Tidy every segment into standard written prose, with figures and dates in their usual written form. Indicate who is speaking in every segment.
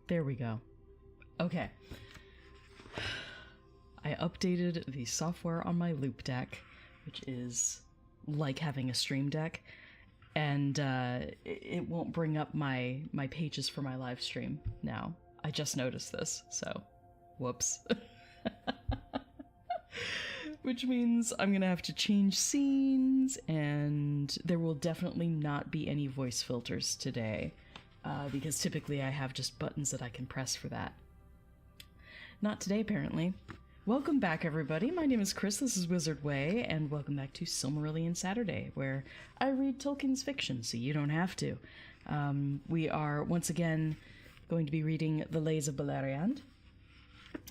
Speaker 1: There we go. Okay. I updated the software on my Loop Deck, which is like having a Stream Deck, and it won't bring up my pages for my live stream now. I just noticed this, so whoops. Which means I'm gonna have to change scenes, and there will definitely not be any voice filters today, because typically I have just buttons that I can press for that. Not today, apparently. Welcome back, everybody. My name is Kris, this is Wizard Way, and welcome back to Silmarillion Saturday, where I read Tolkien's fiction, so you don't have to. We are, once again, going to be reading The Lays of Beleriand.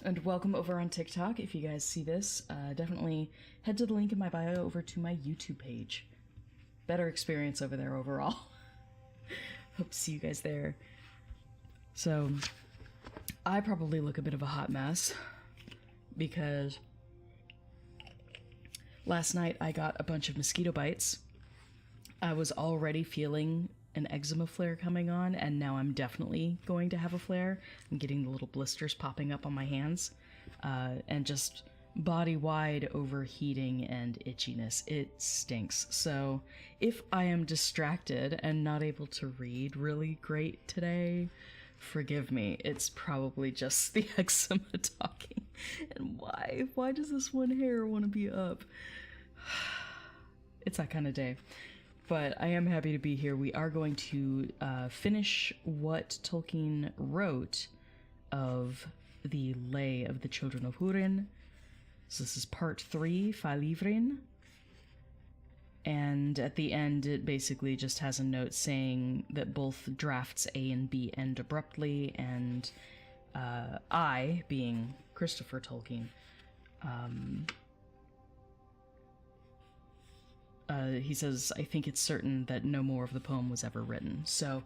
Speaker 1: And welcome over on TikTok. If you guys see this, definitely head to the link in my bio over to my YouTube page. Better experience over there overall. Hope to see you guys there. So, I probably look a bit of a hot mess, because last night I got a bunch of mosquito bites. I was already feeling an eczema flare coming on, and now I'm definitely going to have a flare. I'm getting the little blisters popping up on my hands, and just body-wide overheating and itchiness. It stinks. So if I am distracted and not able to read really great today, forgive me. It's probably just the eczema talking. And why does this one hair want to be up? It's that kind of day. But I am happy to be here. We are going to finish what Tolkien wrote of the Lay of the Children of Húrin. So this is part 3, Fælifrin. And at the end, it basically just has a note saying that both drafts A and B end abruptly, and I, being Christopher Tolkien, he says, I think it's certain that no more of the poem was ever written. So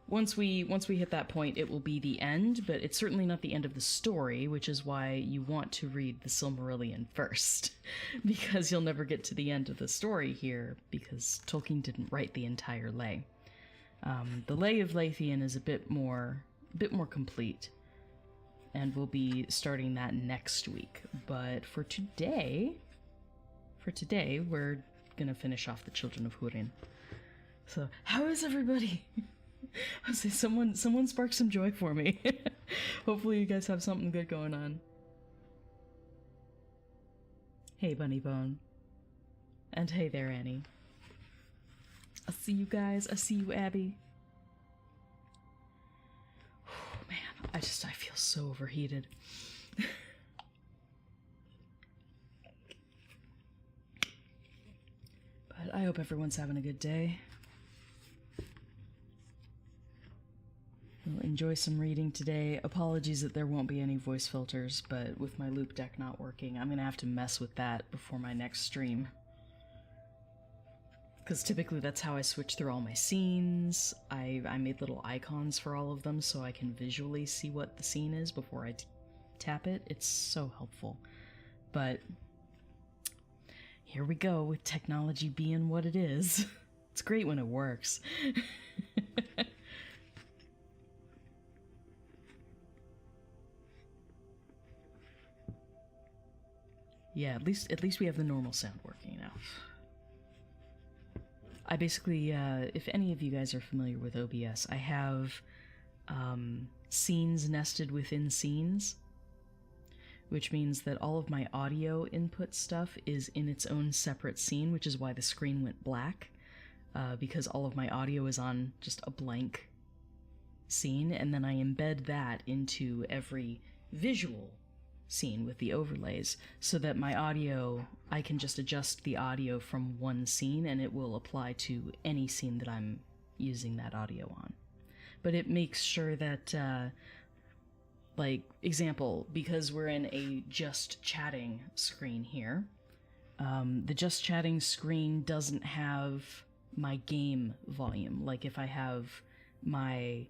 Speaker 1: once we hit that point, it will be the end, but it's certainly not the end of the story, which is why you want to read the Silmarillion first, because you'll never get to the end of the story here, because Tolkien didn't write the entire lay. The Lay of Leithian is a bit more complete, and we'll be starting that next week. But for today, we're gonna finish off the Children of Húrin. So, how is everybody? I'll say someone spark some joy for me. Hopefully you guys have something good going on. Hey, Bunny Bone. And hey there, Annie. I see you guys. I see you, Abby. Oh, man, I feel so overheated. But I hope everyone's having a good day. We'll enjoy some reading today. Apologies that there won't be any voice filters, but with my Loop Deck not working, I'm gonna have to mess with that before my next stream. Because typically that's how I switch through all my scenes. I made little icons for all of them so I can visually see what the scene is before I tap it. It's so helpful. But here we go with technology being what it is. It's great when it works. Yeah, at least we have the normal sound working now. I basically, if any of you guys are familiar with OBS, I have scenes nested within scenes, which means that all of my audio input stuff is in its own separate scene, which is why the screen went black, because all of my audio is on just a blank scene, and then I embed that into every visual scene with the overlays, so that my audio, I can just adjust the audio from one scene and it will apply to any scene that I'm using that audio on. But it makes sure that, like, example, because we're in a just chatting screen here, the just chatting screen doesn't have my game volume. Like if I have my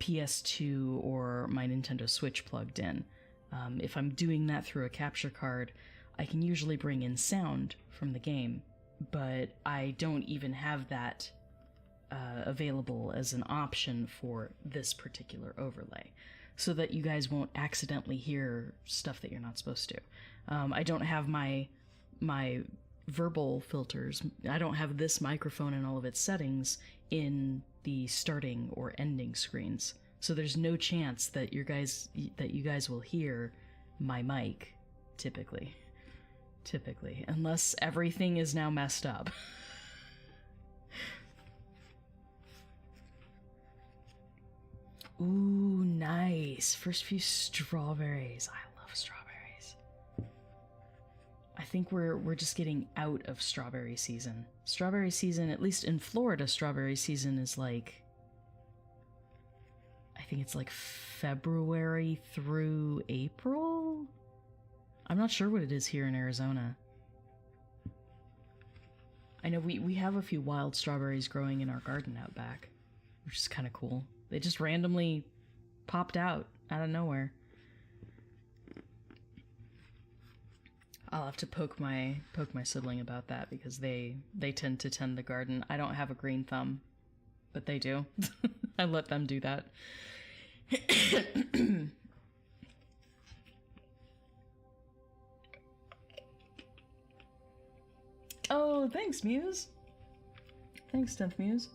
Speaker 1: PS2 or my Nintendo Switch plugged in, if I'm doing that through a capture card, I can usually bring in sound from the game, but I don't even have that available as an option for this particular overlay, so that you guys won't accidentally hear stuff that you're not supposed to. I don't have my verbal filters. I don't have this microphone and all of its settings in the starting or ending screens, so there's no chance that you guys will hear my mic typically, unless everything is now messed up. Ooh, nice. First few strawberries. I love strawberries. I think we're just getting out of strawberry season. Strawberry season, at least in Florida, strawberry season is like, I think it's like February through April? I'm not sure what it is here in Arizona. I know we have a few wild strawberries growing in our garden out back, which is kind of cool. They just randomly popped out of nowhere. I'll have to poke my sibling about that, because they tend to tend the garden. I don't have a green thumb, but they do. I let them do that. Oh, thanks, Muse. Thanks, 10th Muse.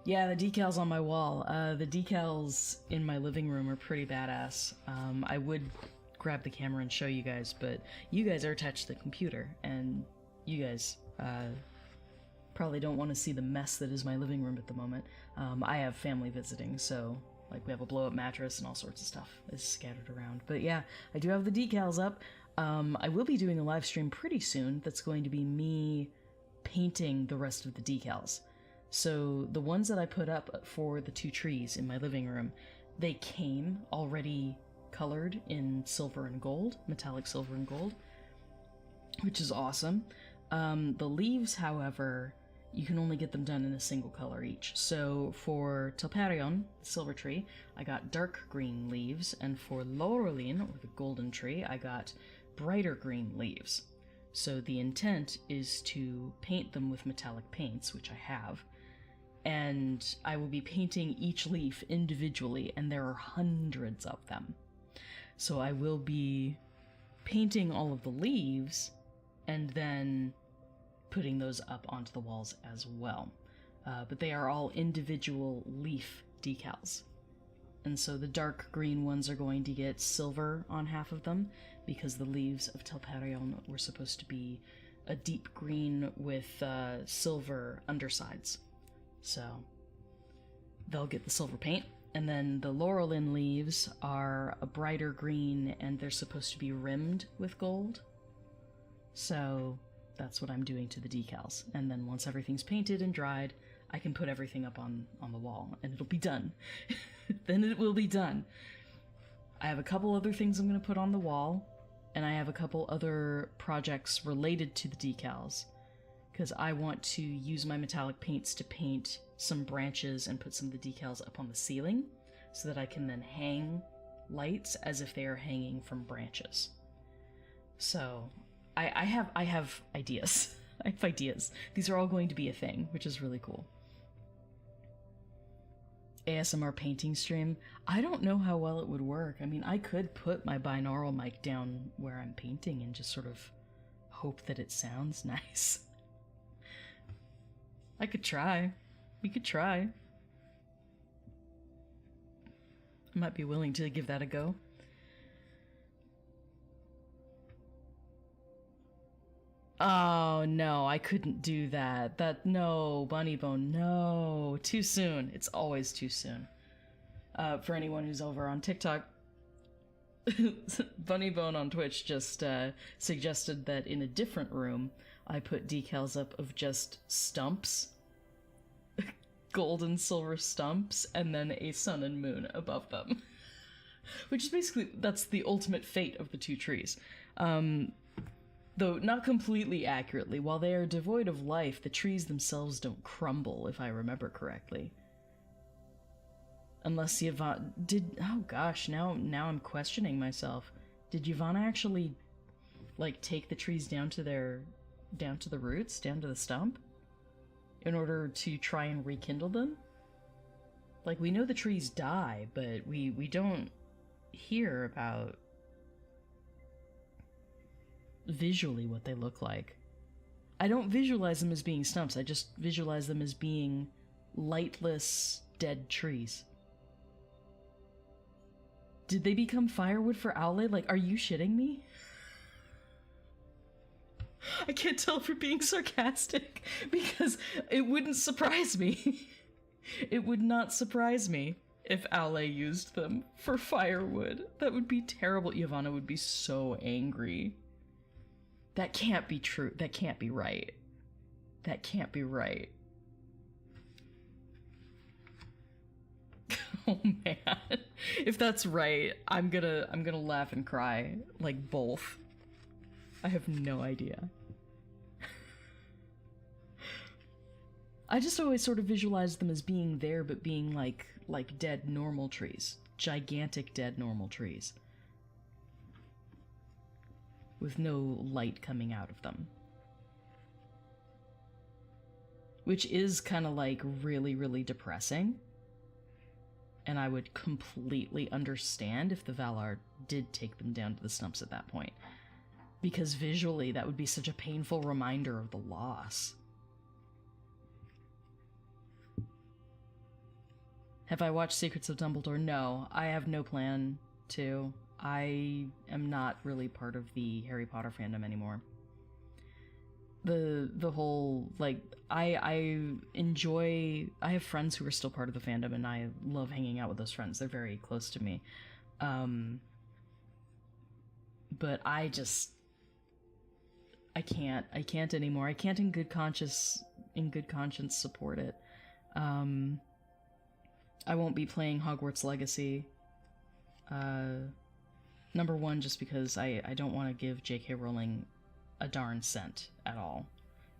Speaker 1: Yeah, the decals on my wall. The decals in my living room are pretty badass. I would grab the camera and show you guys, but you guys are attached to the computer, and you guys probably don't want to see the mess that is my living room at the moment. I have family visiting, so like we have a blow-up mattress and all sorts of stuff is scattered around. But yeah, I do have the decals up. I will be doing a live stream pretty soon that's going to be me painting the rest of the decals. So the ones that I put up for the 2 trees in my living room, they came already colored in silver and gold, metallic silver and gold, which is awesome. The leaves, however, you can only get them done in a single color each. So for Telperion, the silver tree, I got dark green leaves, and for Laurelin, or the golden tree, I got brighter green leaves. So the intent is to paint them with metallic paints, which I have, and I will be painting each leaf individually, and there are hundreds of them. So I will be painting all of the leaves and then putting those up onto the walls as well. But they are all individual leaf decals. And so the dark green ones are going to get silver on half of them, because the leaves of Telperion were supposed to be a deep green with silver undersides. So they'll get the silver paint. And then the Laurelin leaves are a brighter green, and they're supposed to be rimmed with gold. So that's what I'm doing to the decals. And then once everything's painted and dried, I can put everything up on the wall, and it'll be done. Then it will be done. I have a couple other things I'm going to put on the wall, and I have a couple other projects related to the decals, because I want to use my metallic paints to paint some branches and put some of the decals up on the ceiling, so that I can then hang lights as if they are hanging from branches. So I have ideas. I have ideas. These are all going to be a thing, which is really cool. ASMR painting stream. I don't know how well it would work. I mean, I could put my binaural mic down where I'm painting and just sort of hope that it sounds nice. I could try. We could try. I might be willing to give that a go. Oh, no, I couldn't do that. No, Bunnybone, no. Too soon. It's always too soon. For anyone who's over on TikTok, Bunnybone on Twitch just suggested that in a different room, I put decals up of just stumps. Gold and silver stumps, and then a sun and moon above them. Which is basically, that's the ultimate fate of the 2 trees. Though not completely accurately, while they are devoid of life, the trees themselves don't crumble, if I remember correctly. Unless Yvonne did. Oh gosh, now I'm questioning myself. Did Yvonne actually, like, take the trees down to the roots, down to the stump? in order to try and rekindle them. Like, we know the trees die, but we don't hear about visually what they look like. I don't visualize them as being stumps, I just visualize them as being lightless, dead trees. Did they become firewood for Owlay? Like, are you shitting me? I can't tell if you're being sarcastic, because it wouldn't surprise me. It would not surprise me if Owlay used them for firewood. That would be terrible. Ivana would be so angry. That can't be true. That can't be right. That can't be right. Oh man. If that's right, I'm gonna laugh and cry. Like, both. I have no idea. I just always sort of visualized them as being there, but being like dead normal trees. Gigantic dead normal trees. With no light coming out of them. Which is kind of like really, really depressing. And I would completely understand if the Valar did take them down to the stumps at that point. Because visually, that would be such a painful reminder of the loss. Have I watched Secrets of Dumbledore? No, I have no plan to. I am not really part of the Harry Potter fandom anymore. The whole, like, I enjoy... I have friends who are still part of the fandom, and I love hanging out with those friends. They're very close to me. But I just... I can't anymore. I can't in good conscience support it. I won't be playing Hogwarts Legacy. Number one, just because I don't want to give J.K. Rowling a darn cent at all.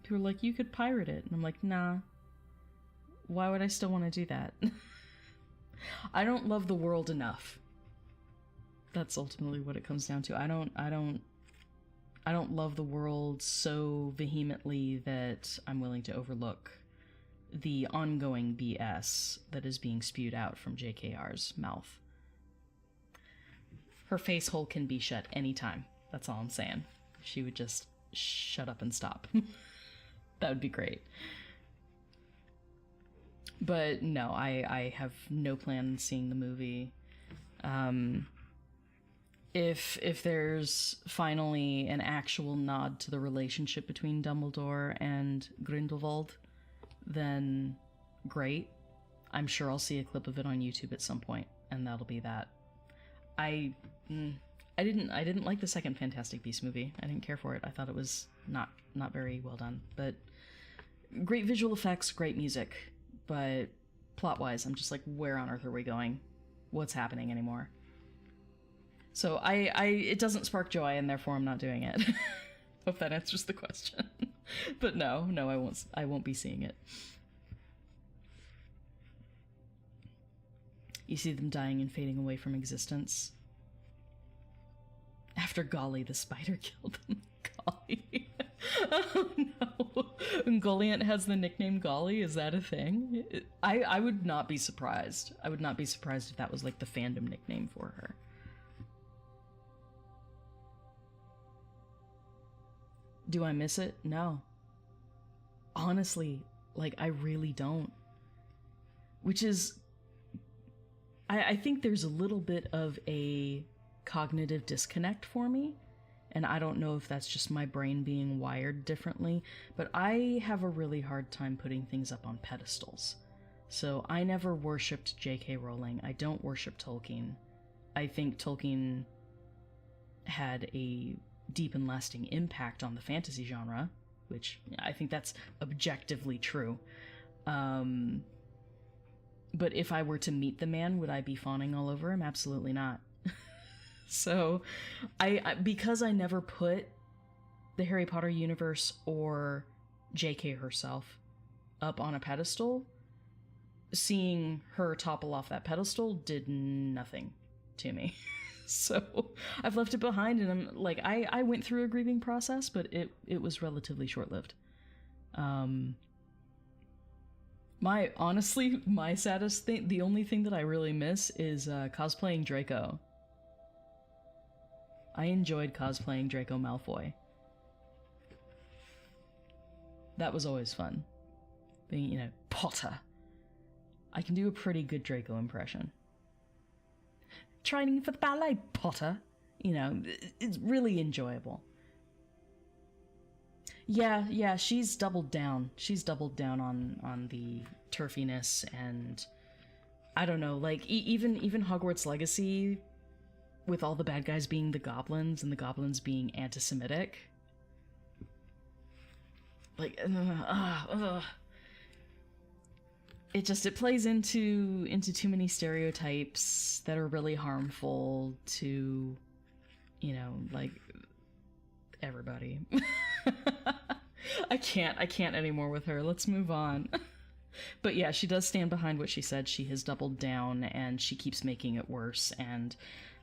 Speaker 1: People are like, you could pirate it. And I'm like, nah. Why would I still want to do that? I don't love the world enough. That's ultimately what it comes down to. I don't love the world so vehemently that I'm willing to overlook the ongoing BS that is being spewed out from JKR's mouth. Her face hole can be shut anytime. That's all I'm saying. She would just shut up and stop. That would be great. But no, I have no plan on seeing the movie. If there's finally an actual nod to the relationship between Dumbledore and Grindelwald, then great. I'm sure I'll see a clip of it on YouTube at some point, and that'll be that. I didn't like the second Fantastic Beasts movie. I didn't care for it. I thought it was not very well done. But great visual effects, great music. But plot-wise, I'm just like, where on earth are we going? What's happening anymore? So it doesn't spark joy, and therefore I'm not doing it. Hope that answers the question. But no, I won't be seeing it. You see them dying and fading away from existence. After Golly the spider killed them. Golly. Oh no. Ungoliant has the nickname Golly? Is that a thing? I would not be surprised. I would not be surprised if that was like the fandom nickname for her. Do I miss it? No. Honestly, like, I really don't. Which is... I think there's a little bit of a cognitive disconnect for me, and I don't know if that's just my brain being wired differently, but I have a really hard time putting things up on pedestals. So I never worshipped J.K. Rowling. I don't worship Tolkien. I think Tolkien had a deep and lasting impact on the fantasy genre, which I think that's objectively true. But if I were to meet the man, would I be fawning all over him? Absolutely not. So, because I never put the Harry Potter universe or JK herself up on a pedestal, seeing her topple off that pedestal did nothing to me. So, I've left it behind, and I'm like, I went through a grieving process, but it was relatively short-lived. Honestly, my saddest thing, the only thing that I really miss is cosplaying Draco. I enjoyed cosplaying Draco Malfoy. That was always fun. Being, you know, Potter. I can do a pretty good Draco impression. Training for the ballet, Potter. You know, it's really enjoyable. Yeah, she's doubled down. She's doubled down on the turfiness, and I don't know, like even Hogwarts Legacy, with all the bad guys being the goblins and the goblins being anti-Semitic. Like, it plays into too many stereotypes that are really harmful to, you know, like, everybody. I can't anymore with her. Let's move on. But yeah, she does stand behind what she said. She has doubled down, and she keeps making it worse, and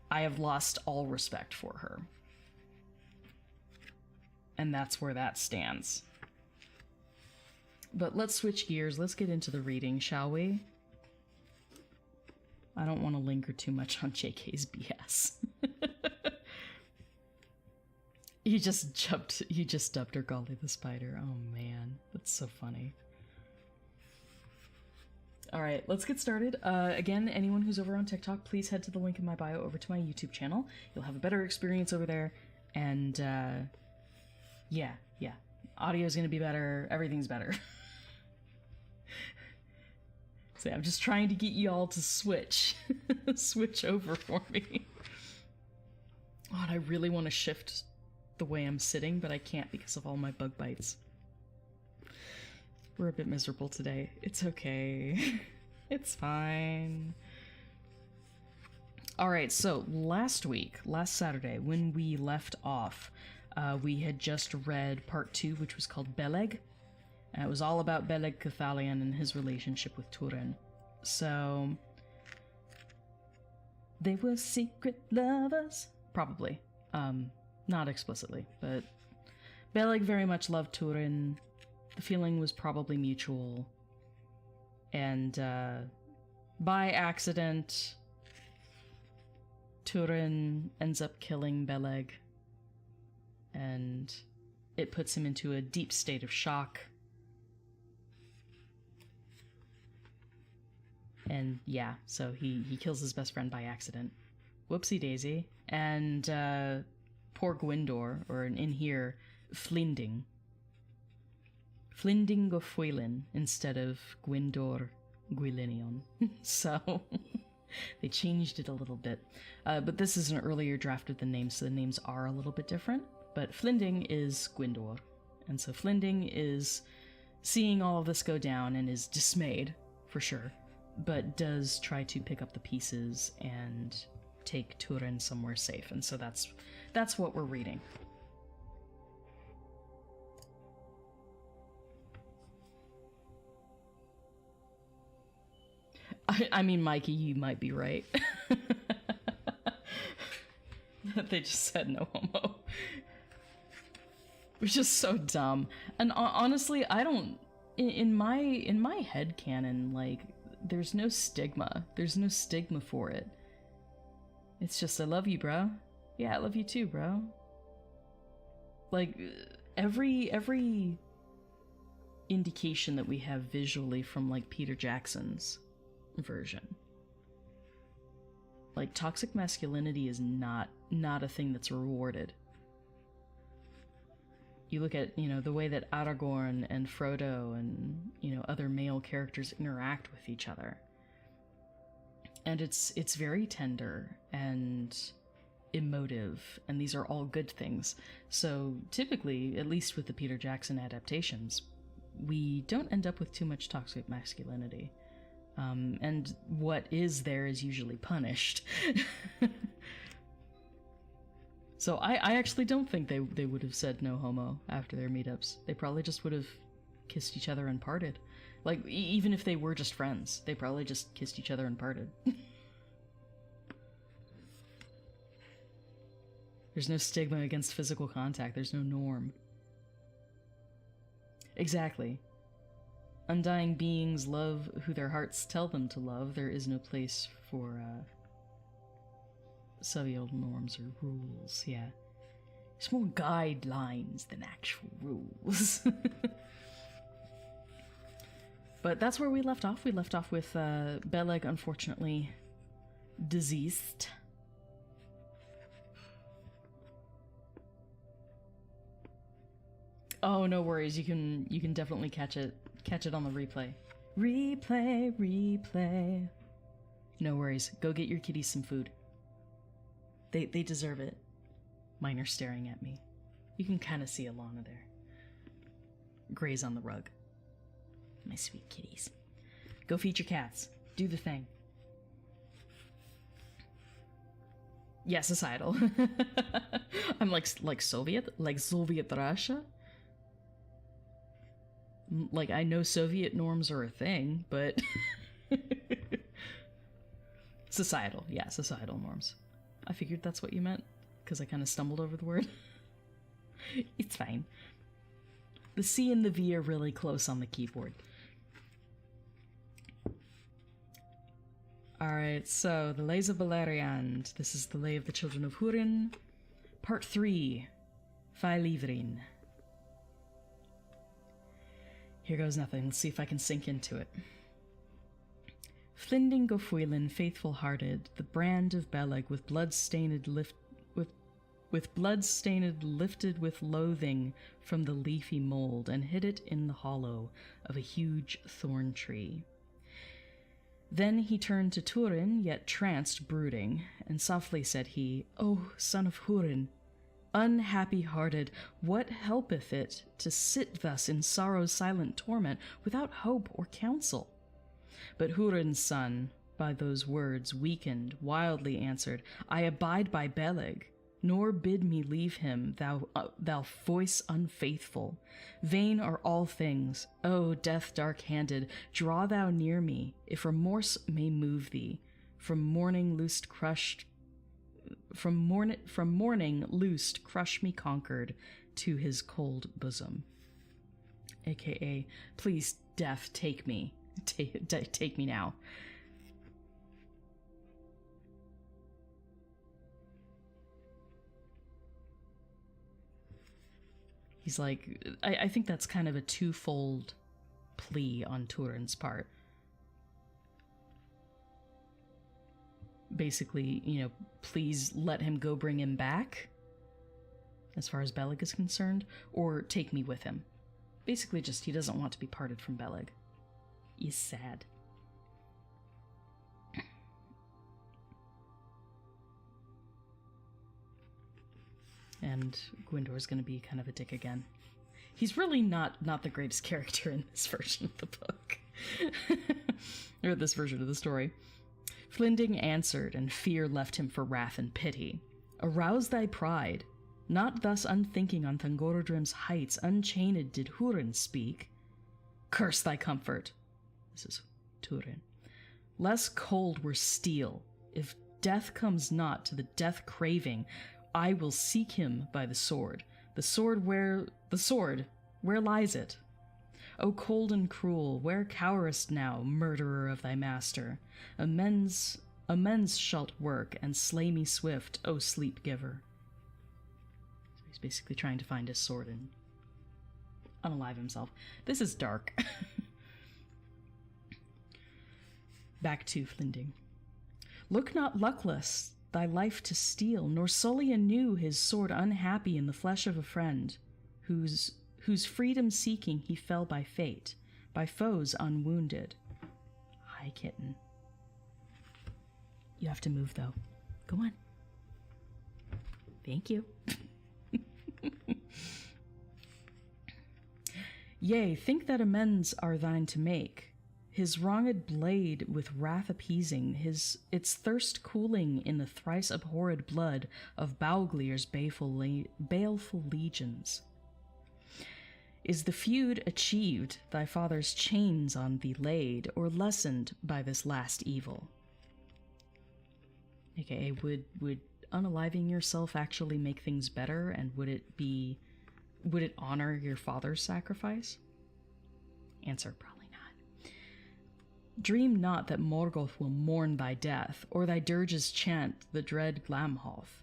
Speaker 1: I have lost all respect for her. And that's where that stands. But let's switch gears. Let's get into the reading, shall we? I don't want to linger too much on JK's BS. You just dubbed her Golly the Spider. Oh man, that's so funny. Alright, let's get started. Again, anyone who's over on TikTok, please head to the link in my bio over to my YouTube channel. You'll have a better experience over there, and yeah. Audio's gonna be better, everything's better. So yeah, I'm just trying to get you all to switch over for me. Oh, and I really want to shift the way I'm sitting, but I can't because of all my bug bites. We're a bit miserable today. It's okay. It's fine. Alright, so last Saturday, when we left off, we had just read part 2, which was called Beleg. And it was all about Beleg Cathalion and his relationship with Turin. So, they were secret lovers? Probably. Not explicitly, but Beleg very much loved Turin. The feeling was probably mutual. And, by accident, Turin ends up killing Beleg. And it puts him into a deep state of shock. And yeah, so he kills his best friend by accident. Whoopsie daisy. And poor Gwyndor, or in here, Flinding. Flinding of Fwylin instead of Gwyndor Gwylinion. So they changed it a little bit. But this is an earlier draft of the names, so the names are a little bit different. But Flinding is Gwyndor. And so Flinding is seeing all of this go down and is dismayed, for sure, but does try to pick up the pieces and take Turin somewhere safe. And so that's what we're reading. I mean, Mikey, you might be right. They just said no homo. Which is so dumb. And honestly, I don't... In my headcanon, like, there's no stigma. There's no stigma for it. It's just, I love you, bro. Yeah, I love you too, bro. Like, every indication that we have visually from, like, Peter Jackson's version. Like, toxic masculinity is not a thing that's rewarded. You look at, you know, the way that Aragorn and Frodo and, you know, other male characters interact with each other. And it's very tender and emotive, and these are all good things. So typically, at least with the Peter Jackson adaptations, we don't end up with too much toxic masculinity. And what is there is usually punished. So I actually don't think they would have said no homo after their meetups. They probably just would have kissed each other and parted. Like, even if they were just friends, they probably just kissed each other and parted. There's no stigma against physical contact. There's no norm. Exactly. Undying beings love who their hearts tell them to love. There is no place for social norms or rules. Yeah, it's more guidelines than actual rules. But that's where we left off. We left off with Beleg, unfortunately, deceased. Oh, no worries. You can definitely catch it on the replay. Replay. No worries. Go get your kitties some food. They deserve it. Mine are staring at me. You can kind of see Alana there. Graze on the rug. My sweet kitties. Go feed your cats. Do the thing. Yeah, societal. I'm like Soviet? Like Soviet Russia? Like, I know Soviet norms are a thing, but... Societal. Yeah, societal norms. I figured that's what you meant, because I kind of stumbled over the word. It's fine. The C and the V are really close on the keyboard. Alright, so, the Lays of Beleriand. This is the Lay of the Children of Húrin. Part 3. Fælivrin. Here goes nothing. Let's see if I can sink into it. Flinding Gofuilin, faithful-hearted, the brand of Beleg, with blood-stained lifted with loathing from the leafy mold, and hid it in the hollow of a huge thorn tree. Then he turned to Turin, yet tranced, brooding, and softly said he, "O son of Húrin, unhappy-hearted, what helpeth it to sit thus in sorrow's silent torment, without hope or counsel?" But Húrin's son, by those words weakened, wildly answered, "I abide by Beleg, nor bid me leave him, thou voice unfaithful. Vain are all things. O death dark-handed, draw thou near me, if remorse may move thee. From morning loosed, crush me conquered to his cold bosom." AKA, please, death, take me. Take me now. He's like, I think that's kind of a twofold plea on Turin's part. Basically, you know, please let him go, bring him back, as far as Beleg is concerned, or take me with him. Basically just, he doesn't want to be parted from Beleg. He's sad. And Gwyndor's gonna be kind of a dick again. He's really not the greatest character in this version of the book. Or this version of the story. Flinding answered, and fear left him for wrath and pity. "Arouse thy pride. Not thus unthinking on Thangorodrim's heights, unchained did Húrin speak. Curse thy comfort." This is Turin. "Less cold were steel. If death comes not to the death-craving, I will seek him by the sword. The sword, where lies it? O cold and cruel, where cowerest now, murderer of thy master? Amends shalt work, and slay me swift, O sleep-giver." So he's basically trying to find his sword and unalive himself. This is dark. Back to Flinding. "Look not luckless thy life to steal, nor sully anew his sword unhappy in the flesh of a friend, whose freedom seeking he fell by fate, by foes unwounded." Hi, kitten. You have to move, though. Go on. Thank you. "Yea, think that amends are thine to make. His wronged blade with wrath appeasing, its thirst cooling in the thrice abhorred blood of Bauglir's baleful legions. Is the feud achieved, thy father's chains on thee laid, or lessened by this last evil?" AKA, would unaliving yourself actually make things better, and would it honor your father's sacrifice? Answer, probably not. Dream not that Morgoth will mourn thy death, or thy dirges chant the dread Glamhoth.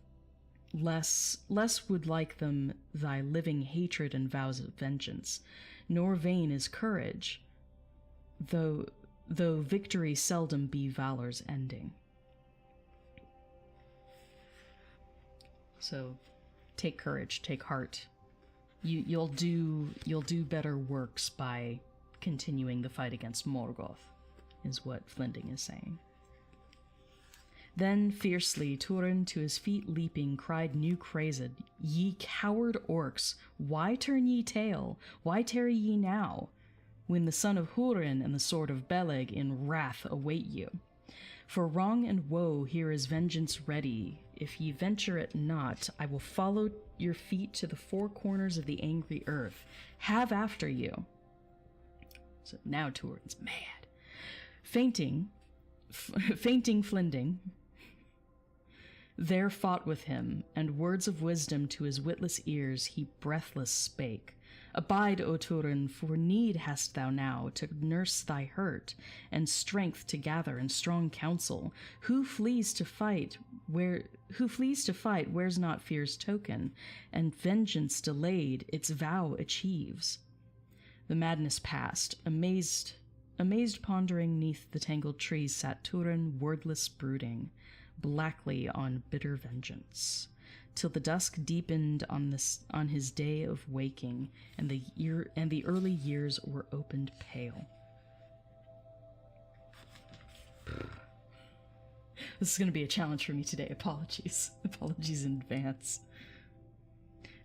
Speaker 1: Less would like them thy living hatred and vows of vengeance, nor vain is courage, though victory seldom be valor's ending. So, take courage, take heart. You'll do better works by continuing the fight against Morgoth, is what Flinding is saying. Then fiercely Turin, to his feet leaping, cried new crazed, "Ye coward orcs, why turn ye tail? Why tarry ye now, when the son of Húrin and the sword of Beleg in wrath await you? For wrong and woe here is vengeance ready. If ye venture it not, I will follow your feet to the four corners of the angry earth. Have after you." So now Turin's mad. Fainting Flinding there fought with him, and words of wisdom to his witless ears he breathless spake. "Abide, O Turin, for need hast thou now to nurse thy hurt, and strength to gather in strong counsel. Who flees to fight wears not fear's token, and vengeance delayed its vow achieves." The madness past, amazed pondering neath the tangled trees sat Turin, wordless brooding blackly on bitter vengeance, till the dusk deepened on his day of waking, and the early years were opened pale. This is going to be a challenge for me today. Apologies in advance.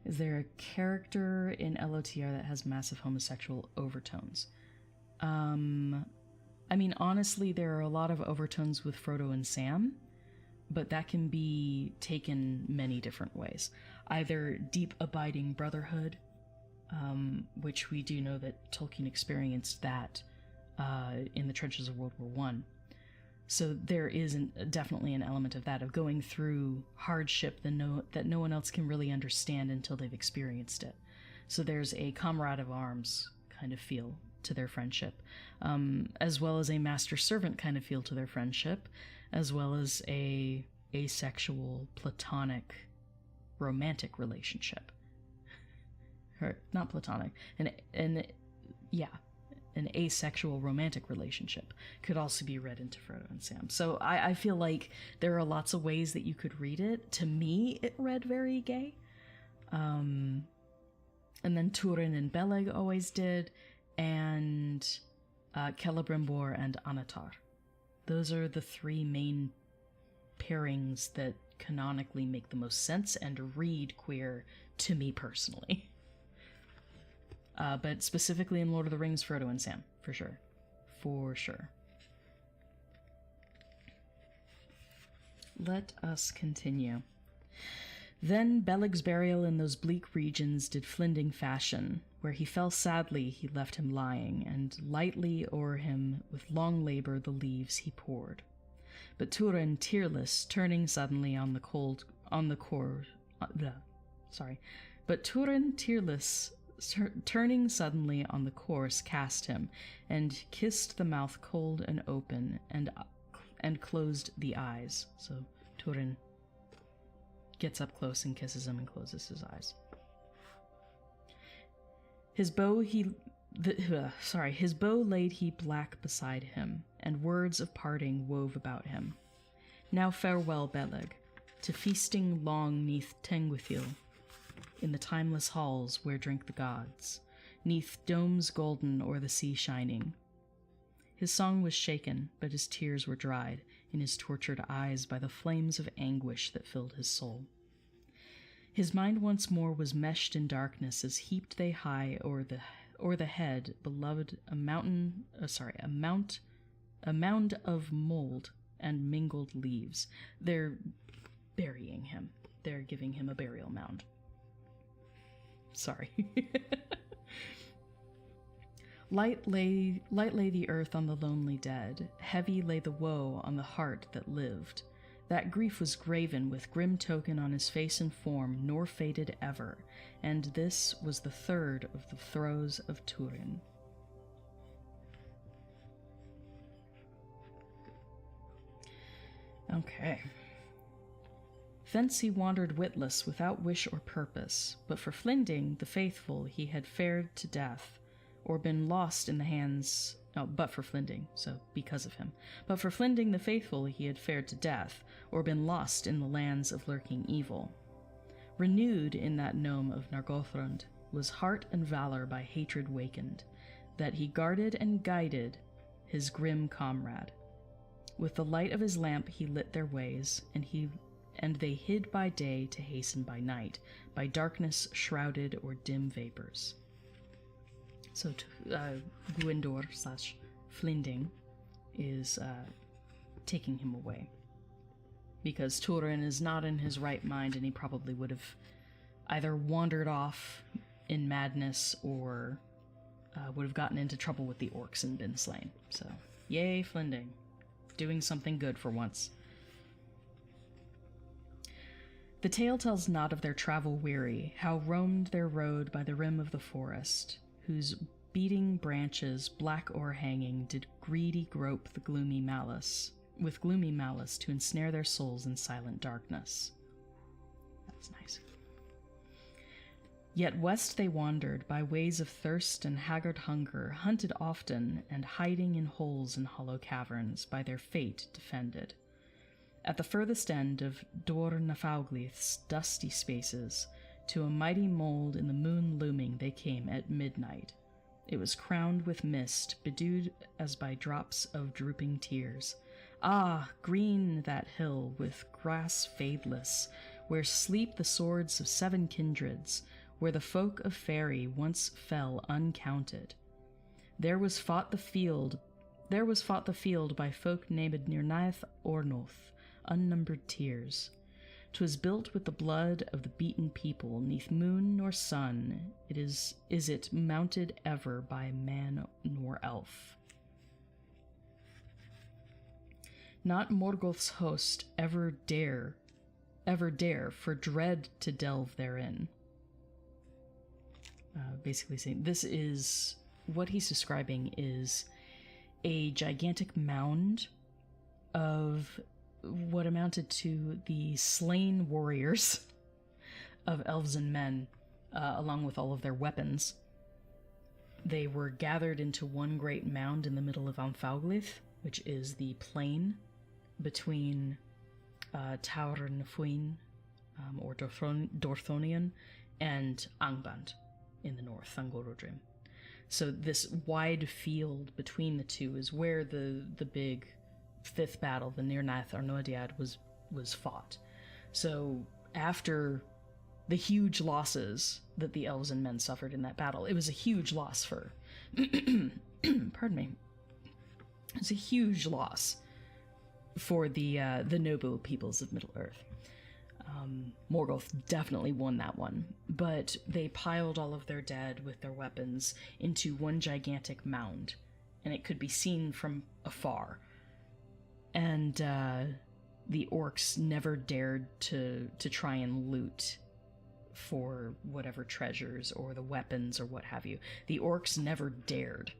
Speaker 1: Is there a character in LOTR that has massive homosexual overtones? I mean, honestly, there are a lot of overtones with Frodo and Sam, but that can be taken many different ways. Either deep abiding brotherhood, which we do know that Tolkien experienced that in the trenches of World War I. So there is definitely an element of that, of going through hardship that no one else can really understand until they've experienced it. So there's a comrade of arms kind of feel to their friendship, as well as a master-servant kind of feel to their friendship, as well as a asexual, platonic, romantic relationship. Or, not platonic, an asexual romantic relationship could also be read into Frodo and Sam. So I feel like there are lots of ways that you could read it. To me, it read very gay. And then Turin and Beleg always did, and Celebrimbor and Anatar. Those are the three main pairings that canonically make the most sense and read queer to me personally. But specifically in Lord of the Rings, Frodo and Sam, for sure. For sure. Let us continue. Then Beleg's burial in those bleak regions did Flinding fashion. Where he fell sadly he left him lying, and lightly o'er him with long labor the leaves he poured. But Turin, tearless, turning suddenly on the turning suddenly on the corse, cast him, and kissed the mouth cold and open, and closed the eyes. So Turin gets up close and kisses him and closes his eyes. His bow laid he black beside him, and words of parting wove about him. Now farewell, Beleg, to feasting long neath Tengwithil, in the timeless halls where drink the gods, neath domes golden o'er the sea shining. His song was shaken, but his tears were dried in his tortured eyes by the flames of anguish that filled his soul. His mind once more was meshed in darkness as heaped they high o'er the head, beloved, a mound of mold and mingled leaves. They're burying him. They're giving him a burial mound. Sorry. Light lay the earth on the lonely dead. Heavy lay the woe on the heart that lived. That grief was graven with grim token on his face and form, nor faded ever, and this was the third of the throes of Turin. Okay. Thence he wandered witless, without wish or purpose, but for Flinding the faithful he had fared to death, or been lost in the hands... Oh, but for Flinding, so because of him. But for Flinding the faithful he had fared to death, or been lost in the lands of lurking evil. Renewed in that nome of Nargothrond was heart and valor by hatred wakened, that he guarded and guided his grim comrade. With the light of his lamp he lit their ways, and they hid by day to hasten by night, by darkness shrouded or dim vapors. So Gwyndor / Flinding is taking him away, because Turin is not in his right mind, and he probably would have either wandered off in madness or would have gotten into trouble with the orcs and been slain. So, yay, Flinding. Doing something good for once. The tale tells not of their travel weary, how roamed their road by the rim of the forest, whose beating branches, black o'erhanging, did greedy grope the gloomy malice, with gloomy malice to ensnare their souls in silent darkness. That's nice. Yet west they wandered, by ways of thirst and haggard hunger, hunted often, and hiding in holes and hollow caverns, by their fate defended. At the furthest end of Dor Nafauglith's dusty spaces, to a mighty mould in the moon looming they came at midnight. It was crowned with mist, bedewed as by drops of drooping tears. Ah, green that hill, with grass fadeless, where sleep the swords of 7 kindreds, where the folk of Faerie once fell uncounted. There was fought the field by folk named Nirnaeth Ornoth, unnumbered tears. 'Twas built with the blood of the beaten people, neath moon nor sun. Is it mounted ever by man nor elf? Not Morgoth's host ever dare for dread to delve therein. Basically saying this is what he's describing is a gigantic mound of what amounted to the slain warriors of elves and men, along with all of their weapons. They were gathered into one great mound in the middle of Anfauglith, which is the plain between Taur Nafuin, or Dorthonion, and Angband in the north, Angorodrim. So this wide field between the two is where the big 5th battle, the Nirnaeth Arnodiad, was fought. So after the huge losses that the elves and men suffered in that battle, it was a huge loss for pardon me. It's a huge loss for the noble peoples of Middle-earth. Morgoth definitely won that one, but they piled all of their dead with their weapons into one gigantic mound, and it could be seen from afar. And the orcs never dared to try and loot for whatever treasures or the weapons or what have you. The orcs never dared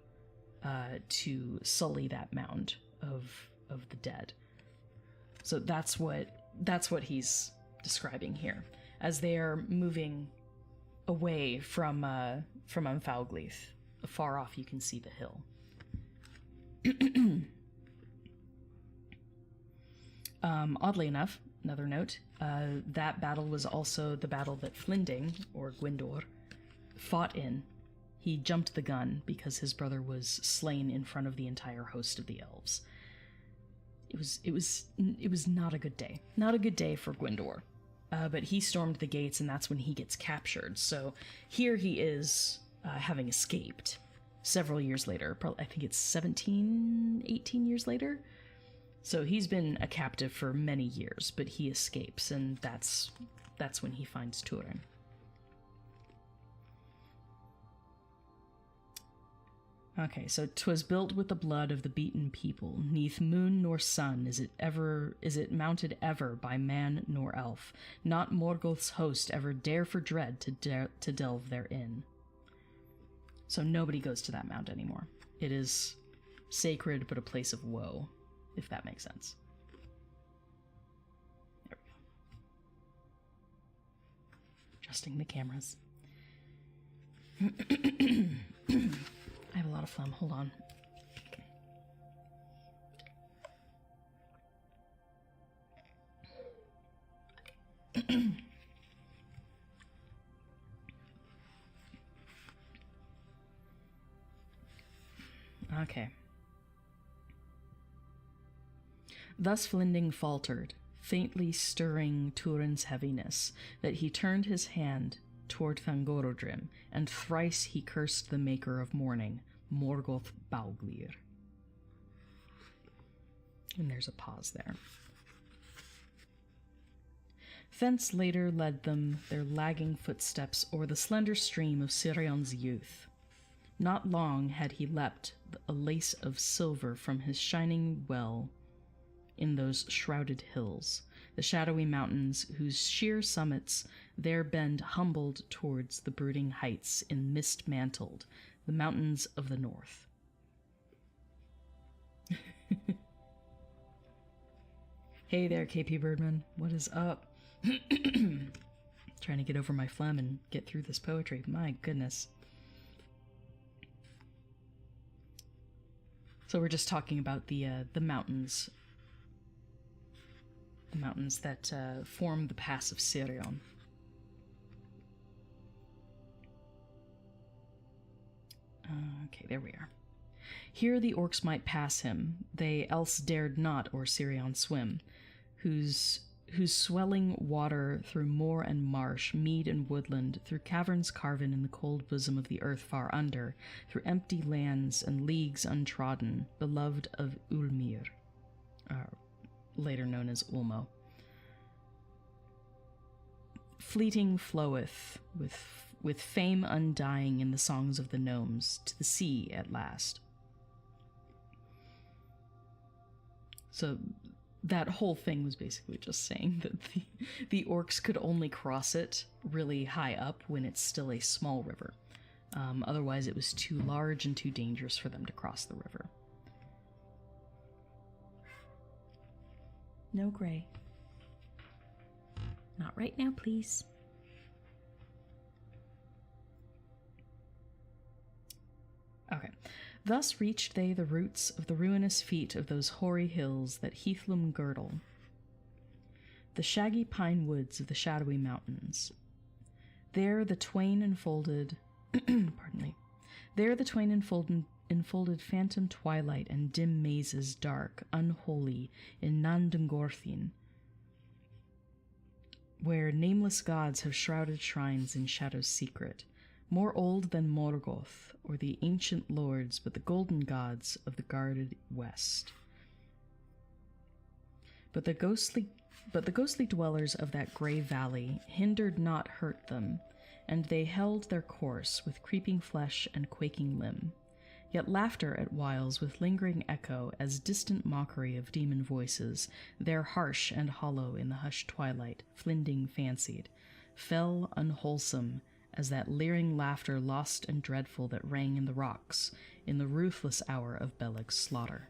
Speaker 1: to sully that mound of the dead. So that's what he's describing here, as they are moving away from Anfauglith. Far off, you can see the hill. Oddly enough, another note, that battle was also the battle that Flinding, or Gwyndor, fought in. He jumped the gun because his brother was slain in front of the entire host of the elves. It was not a good day. Not a good day for Gwyndor. But he stormed the gates, and that's when he gets captured. So here he is, having escaped several years later. Probably, I think it's 18 years later. So he's been a captive for many years, but he escapes, and that's when he finds Turin. Okay, so 'twas built with the blood of the beaten people, neath moon nor sun is it mounted ever by man nor elf. Not Morgoth's host ever dare for dread to delve therein. So nobody goes to that mount anymore. It is sacred, but a place of woe, if that makes sense. adjusting the cameras. I have a lot of phlegm. Hold on. Okay. Thus Flinding faltered, faintly stirring Turin's heaviness, that he turned his hand toward Thangorodrim, and thrice he cursed the maker of morning, Morgoth Bauglir. And there's a pause there. Thence later led them their lagging footsteps o'er the slender stream of Sirion's youth. Not long had he leapt a lace of silver from his shining well in those shrouded hills, the shadowy mountains whose sheer summits there bend humbled towards the brooding heights in mist-mantled, the mountains of the north. Hey there, KP Birdman. What is up? Trying to get over my phlegm and get through this poetry. My goodness. So we're just talking about the mountains. The mountains that form the pass of Sirion. Okay, there we are. Here the orcs might pass him, they else dared not o'er Sirion swim, whose swelling water through moor and marsh, mead and woodland, through caverns carven in the cold bosom of the earth far under, through empty lands and leagues untrodden, beloved of Ulmir, later known as Ulmo. Fleeting floweth, with fame undying in the songs of the gnomes, to the sea at last. So that whole thing was basically just saying that the orcs could only cross it really high up when it's still a small river. Otherwise it was too large and too dangerous for them to cross the river. No gray. Not right now, please. Okay. Thus reached they the roots of the ruinous feet of those hoary hills that Heathlum girdle, the shaggy pine woods of the shadowy mountains. There the twain enfolded, pardon me, there the twain enfolded phantom twilight and dim mazes dark, unholy, in Nandungorthin, where nameless gods have shrouded shrines in shadow's secret, more old than Morgoth, or the ancient lords, but the golden gods of the guarded west. But the ghostly dwellers of that grey valley hindered not hurt them, and they held their course with creeping flesh and quaking limb. Yet laughter at whiles with lingering echo as distant mockery of demon voices, there harsh and hollow in the hushed twilight, Flinding fancied, fell unwholesome, as that leering laughter lost and dreadful that rang in the rocks, in the ruthless hour of Beleg's slaughter.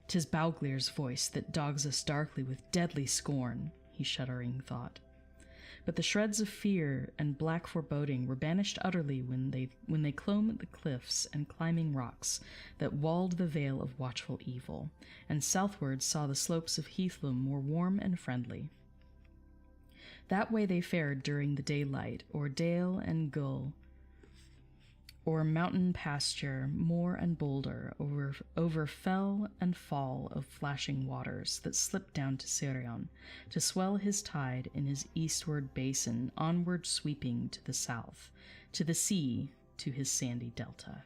Speaker 1: 'Tis Bauglir's voice that dogs us darkly with deadly scorn, he shuddering thought. But the shreds of fear and black foreboding were banished utterly when they clomb the cliffs and climbing rocks that walled the vale of watchful evil, and southward saw the slopes of Heathlum more warm and friendly. That way they fared during the daylight, o'er dale and gull, o'er mountain pasture, moor and boulder, over fell and fall of flashing waters that slipped down to Sirion, to swell his tide in his eastward basin, onward sweeping to the south, to the sea, to his sandy delta.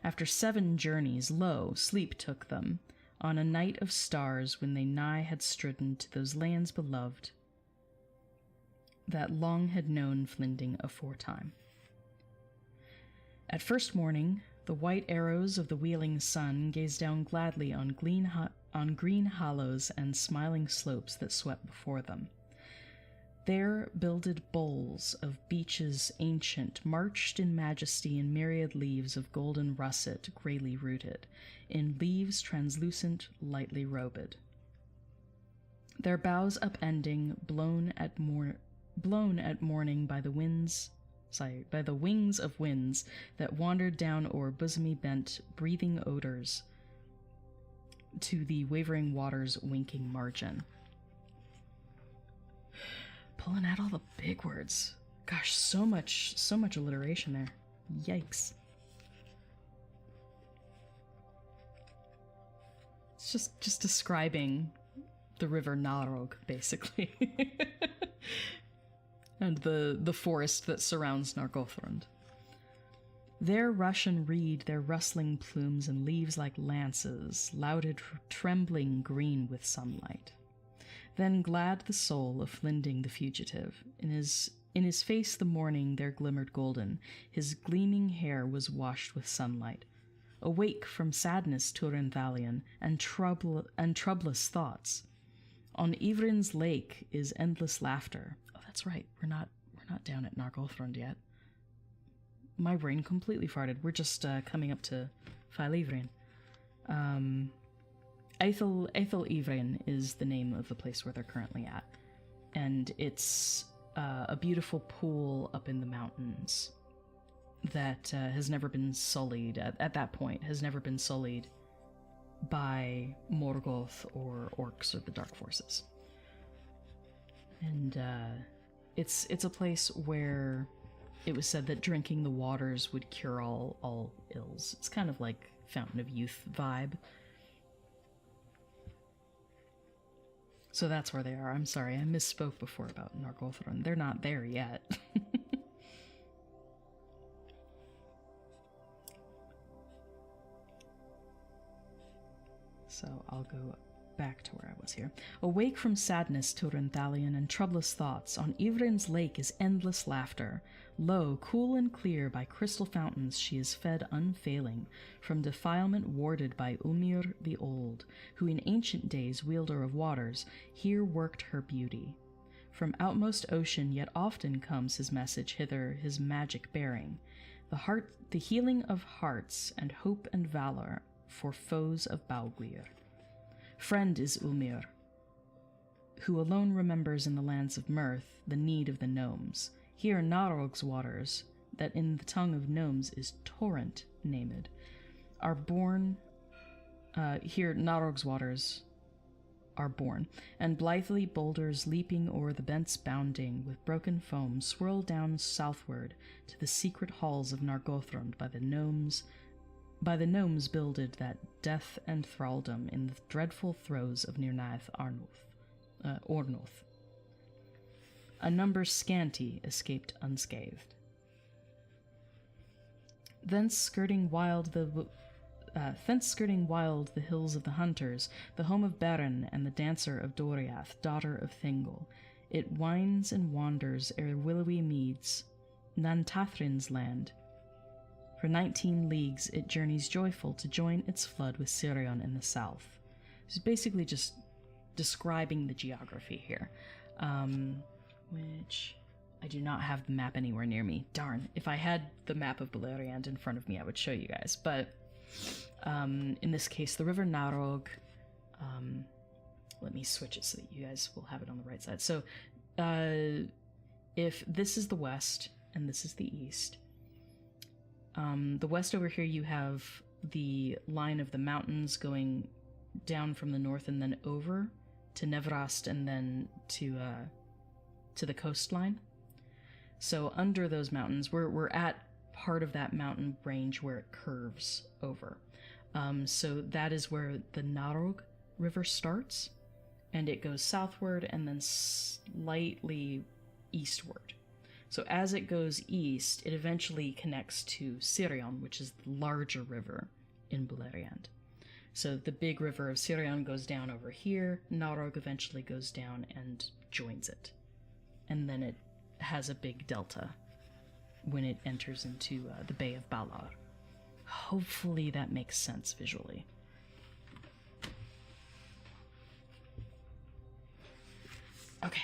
Speaker 1: After 7 journeys, lo, sleep took them, on a night of stars when they nigh had stridden to those lands beloved that long had known Flinding aforetime. At first morning, the white arrows of the wheeling sun gazed down gladly on green hollows and smiling slopes that swept before them. There builded bowls of beeches ancient, marched in majesty in myriad leaves of golden russet, greyly rooted, in leaves translucent, lightly robed. their boughs upending, blown at morning by the wings of winds that wandered down o'er bosomy bent, breathing odors to the wavering water's winking margin. Pulling out all the big words. Gosh, so much alliteration there. Yikes. It's just describing the river Narog, basically. And the forest that surrounds Nargothrond. There rush and reed their rustling plumes and leaves like lances, louded trembling green with sunlight. Then glad the soul of Flinding the fugitive. In his face the morning there glimmered golden, his gleaming hair was washed with sunlight. Awake from sadness Turinthalion and troublous thoughts. On Ivrin's lake is endless laughter. Oh, that's right. We're not down at Nargothrond yet. My brain completely farted. We're just coming up to Faelivrin. Aethel Ivrin is the name of the place where they're currently at, and it's a beautiful pool up in the mountains that has never been sullied. At that point, has never been sullied by Morgoth or orcs or the Dark Forces. And it's a place where it was said that drinking the waters would cure all ills. It's kind of like Fountain of Youth vibe. So that's where they are. I'm sorry, I misspoke before about Nargothrond. They're not there yet. So I'll go back to where I was here. Awake from sadness, Turinthalion, and troublous thoughts, on Ivrin's lake is endless laughter. Lo, cool and clear by crystal fountains she is fed unfailing, from defilement warded by Ulmir the Old, who in ancient days, wielder of waters, here worked her beauty. From outmost ocean yet often comes his message hither, his magic bearing, the healing of hearts, and hope and valor for foes of Baugwir. Friend is Ulmir, who alone remembers in the lands of mirth the need of the gnomes. Here Narog's waters, that in the tongue of gnomes is torrent named, are born. Here Narog's waters are born, and blithely boulders leaping o'er the bents bounding with broken foam swirl down southward to the secret halls of Nargothrond by the gnomes builded that death and thraldom in the dreadful throes of Nirnaeth Ornoth. A number scanty escaped unscathed. Thence skirting wild the hills of the hunters, the home of Beren and the dancer of Doriath, daughter of Thingol, it winds and wanders ere willowy meads, Nantathrin's land. For 19 leagues it journeys joyful to join its flood with Sirion in the south. It's basically just describing the geography here, which I do not have the map anywhere near me. Darn, if I had the map of Beleriand in front of me, I would show you guys, but in this case, the river Narog, let me switch it so that you guys will have it on the right side. So if this is the west and this is the east, the west over here you have the line of the mountains going down from the north and then over to Nevrast and then to the coastline. So under those mountains, we're at part of that mountain range where it curves over. So that is where the Narog River starts, and it goes southward and then slightly eastward. So as it goes east, it eventually connects to Sirion, which is the larger river in Beleriand. So the big river of Sirion goes down over here, Narog eventually goes down and joins it. And then it has a big delta when it enters into the Bay of Balar. Hopefully that makes sense visually. Okay.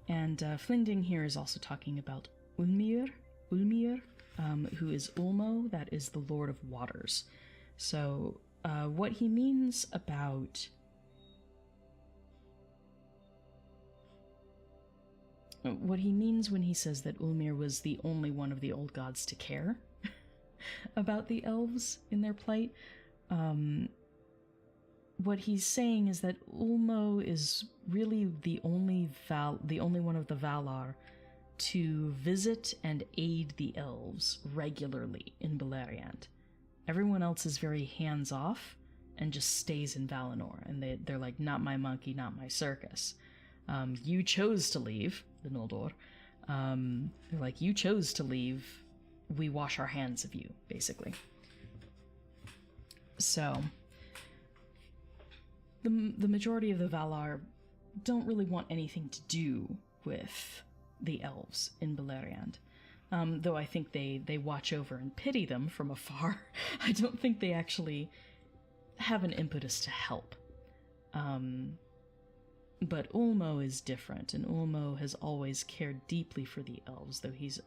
Speaker 1: And Flinding here is also talking about Ulmir, who is Ulmo, that is the Lord of Waters. So, what he means about... What he means when he says that Ulmir was the only one of the old gods to care about the elves in their plight, what he's saying is that Ulmo is really the only one of the Valar to visit and aid the elves regularly in Beleriand. Everyone else is very hands-off and just stays in Valinor, and they're like, not my monkey, not my circus. You chose to leave, the Noldor. They're like, you chose to leave, we wash our hands of you, basically. So, the majority of the Valar don't really want anything to do with the elves in Beleriand. Though I think they watch over and pity them from afar. I don't think they actually have an impetus to help. But Ulmo is different, and Ulmo has always cared deeply for the elves, though he's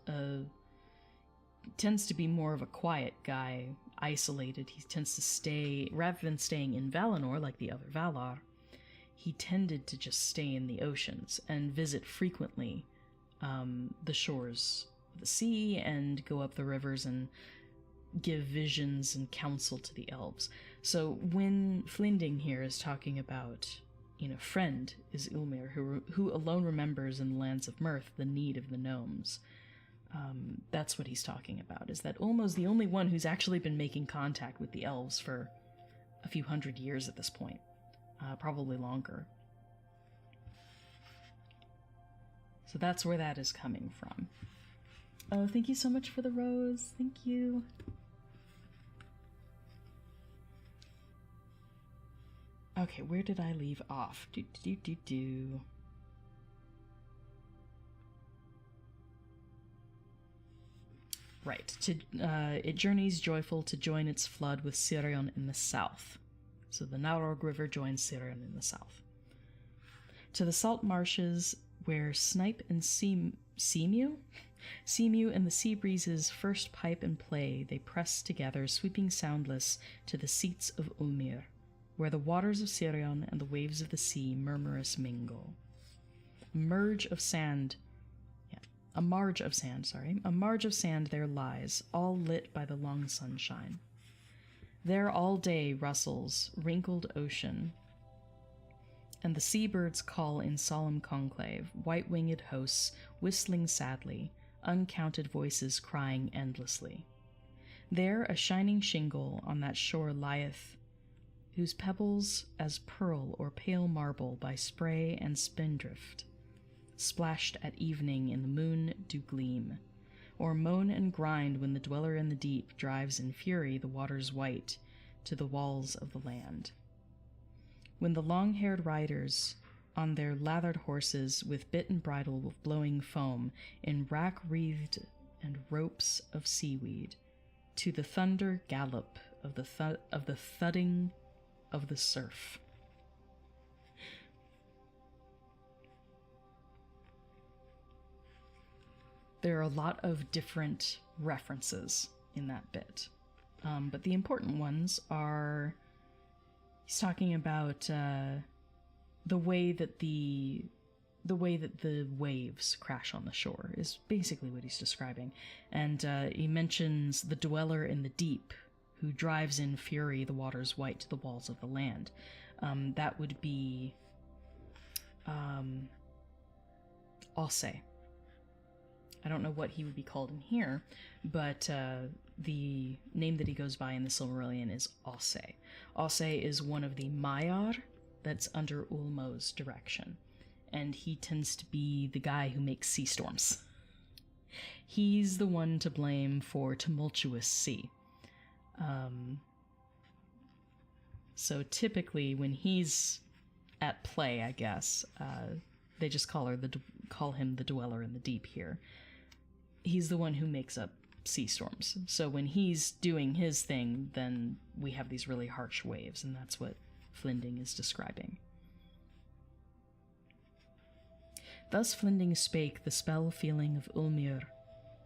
Speaker 1: tends to be more of a quiet guy, isolated. He tends to stay, rather than staying in Valinor like the other Valar, he tended to just stay in the oceans and visit frequently the shores of the sea and go up the rivers and give visions and counsel to the elves. So when Flinding here is talking about, friend is Ulmir, who alone remembers in the lands of Mirth the need of the gnomes. That's what he's talking about, is that Ulmo's the only one who's actually been making contact with the elves for a few hundred years at this point. Probably longer. So that's where that is coming from. Oh, thank you so much for the rose. Thank you. Okay, where did I leave off? Right. It journeys joyful to join its flood with Sirion in the south. So the Narog River joins Sirion in the south. To the salt marshes where snipe and seamew and the sea breezes first pipe and play, they press together, sweeping soundless, to the seats of Ulmir, where the waters of Sirion and the waves of the sea murmurous mingle. A marge of sand there lies, all lit by the long sunshine. There all day rustles wrinkled ocean, and the seabirds call in solemn conclave, white-winged hosts whistling sadly, uncounted voices crying endlessly. There a shining shingle on that shore lieth, whose pebbles as pearl or pale marble by spray and spindrift, splashed at evening in the moon do gleam, or moan and grind when the dweller in the deep drives in fury the waters white to the walls of the land. When the long-haired riders on their lathered horses with bit and bridle of blowing foam in rack-wreathed and ropes of seaweed, to the thunder gallop of the thudding of the surf. There are a lot of different references in that bit, but the important ones are, he's talking about the way that the waves crash on the shore is basically what he's describing, and he mentions the dweller in the deep, who drives in fury the waters white to the walls of the land. That would be Alse. I don't know what he would be called in here, but the name that he goes by in the Silmarillion is Alse. Alse is one of the Maiar that's under Ulmo's direction, and he tends to be the guy who makes sea storms. He's the one to blame for tumultuous sea. So typically when he's at play, I guess, they just call him the dweller in the deep here. He's the one who makes up sea storms. So when he's doing his thing, then we have these really harsh waves, and that's what Flinding is describing. Thus Flinding spake the spell-feeling of Ulmir,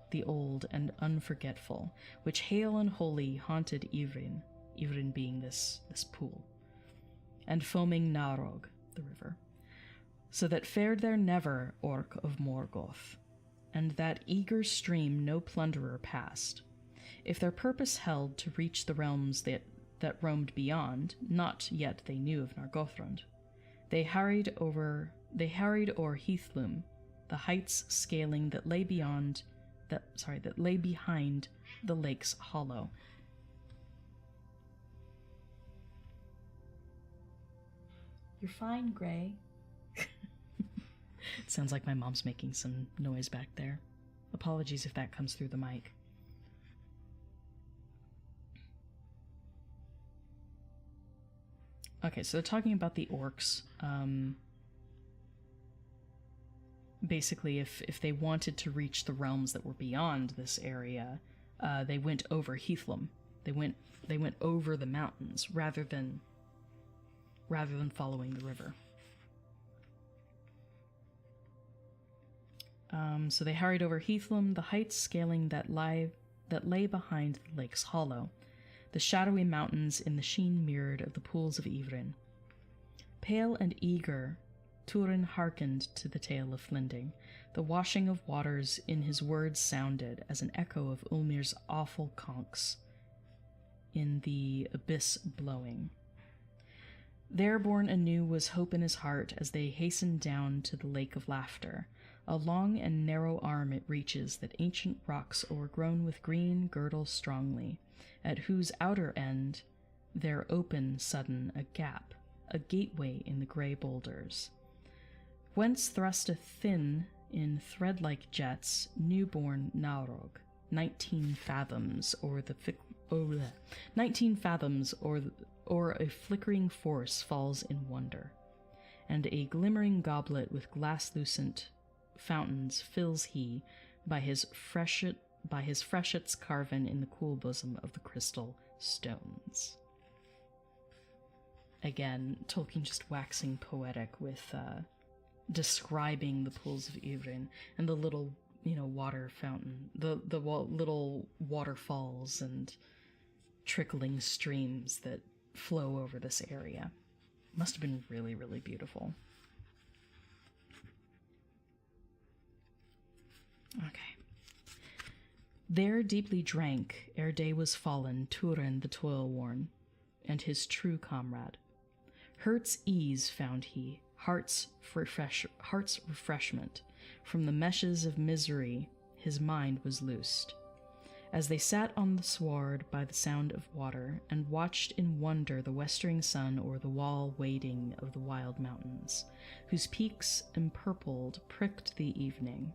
Speaker 1: the old and unforgetful, which hale and holy haunted Ivrin, Ivrin being this pool, and foaming Narog, the river, so that fared there never orc of Morgoth, and that eager stream no plunderer passed. If their purpose held to reach the realms that roamed beyond, not yet they knew of Nargothrond. They hurried o'er Heathloom, the heights scaling that lay behind the lake's hollow. You're fine, Gray. Sounds like my mom's making some noise back there. Apologies if that comes through the mic. Okay, so they're talking about the orcs. Basically, if they wanted to reach the realms that were beyond this area, they went over Heathloom. They went over the mountains rather than following the river. So they hurried over Heathloom, the heights scaling that lay behind the lake's hollow, the shadowy mountains in the sheen mirrored of the pools of Ivrin. Pale and eager, Turin hearkened to the tale of Flinding. The washing of waters in his words sounded as an echo of Ulmir's awful conchs in the abyss blowing. There born anew was hope in his heart as they hastened down to the lake of laughter. A long and narrow arm it reaches that ancient rocks o'ergrown with green girdle strongly, at whose outer end there open sudden a gap, a gateway in the grey boulders, whence thrusteth thin in thread-like jets newborn Naurog, 19 fathoms, or a flickering force falls in wonder, and a glimmering goblet with glass-lucent fountains fills he by his freshets carven in the cool bosom of the crystal stones. Again, Tolkien just waxing poetic with describing the pools of Ivrin and the little, water fountain, the little waterfalls and trickling streams that flow over this area. Must have been really, really beautiful. Okay. There deeply drank, ere day was fallen, Turin the toil-worn, and his true comrade. Heart's ease found he, heart's refreshment. From the meshes of misery his mind was loosed. As they sat on the sward by the sound of water, and watched in wonder the westering sun o'er the wall wading of the wild mountains, whose peaks empurpled pricked the evening.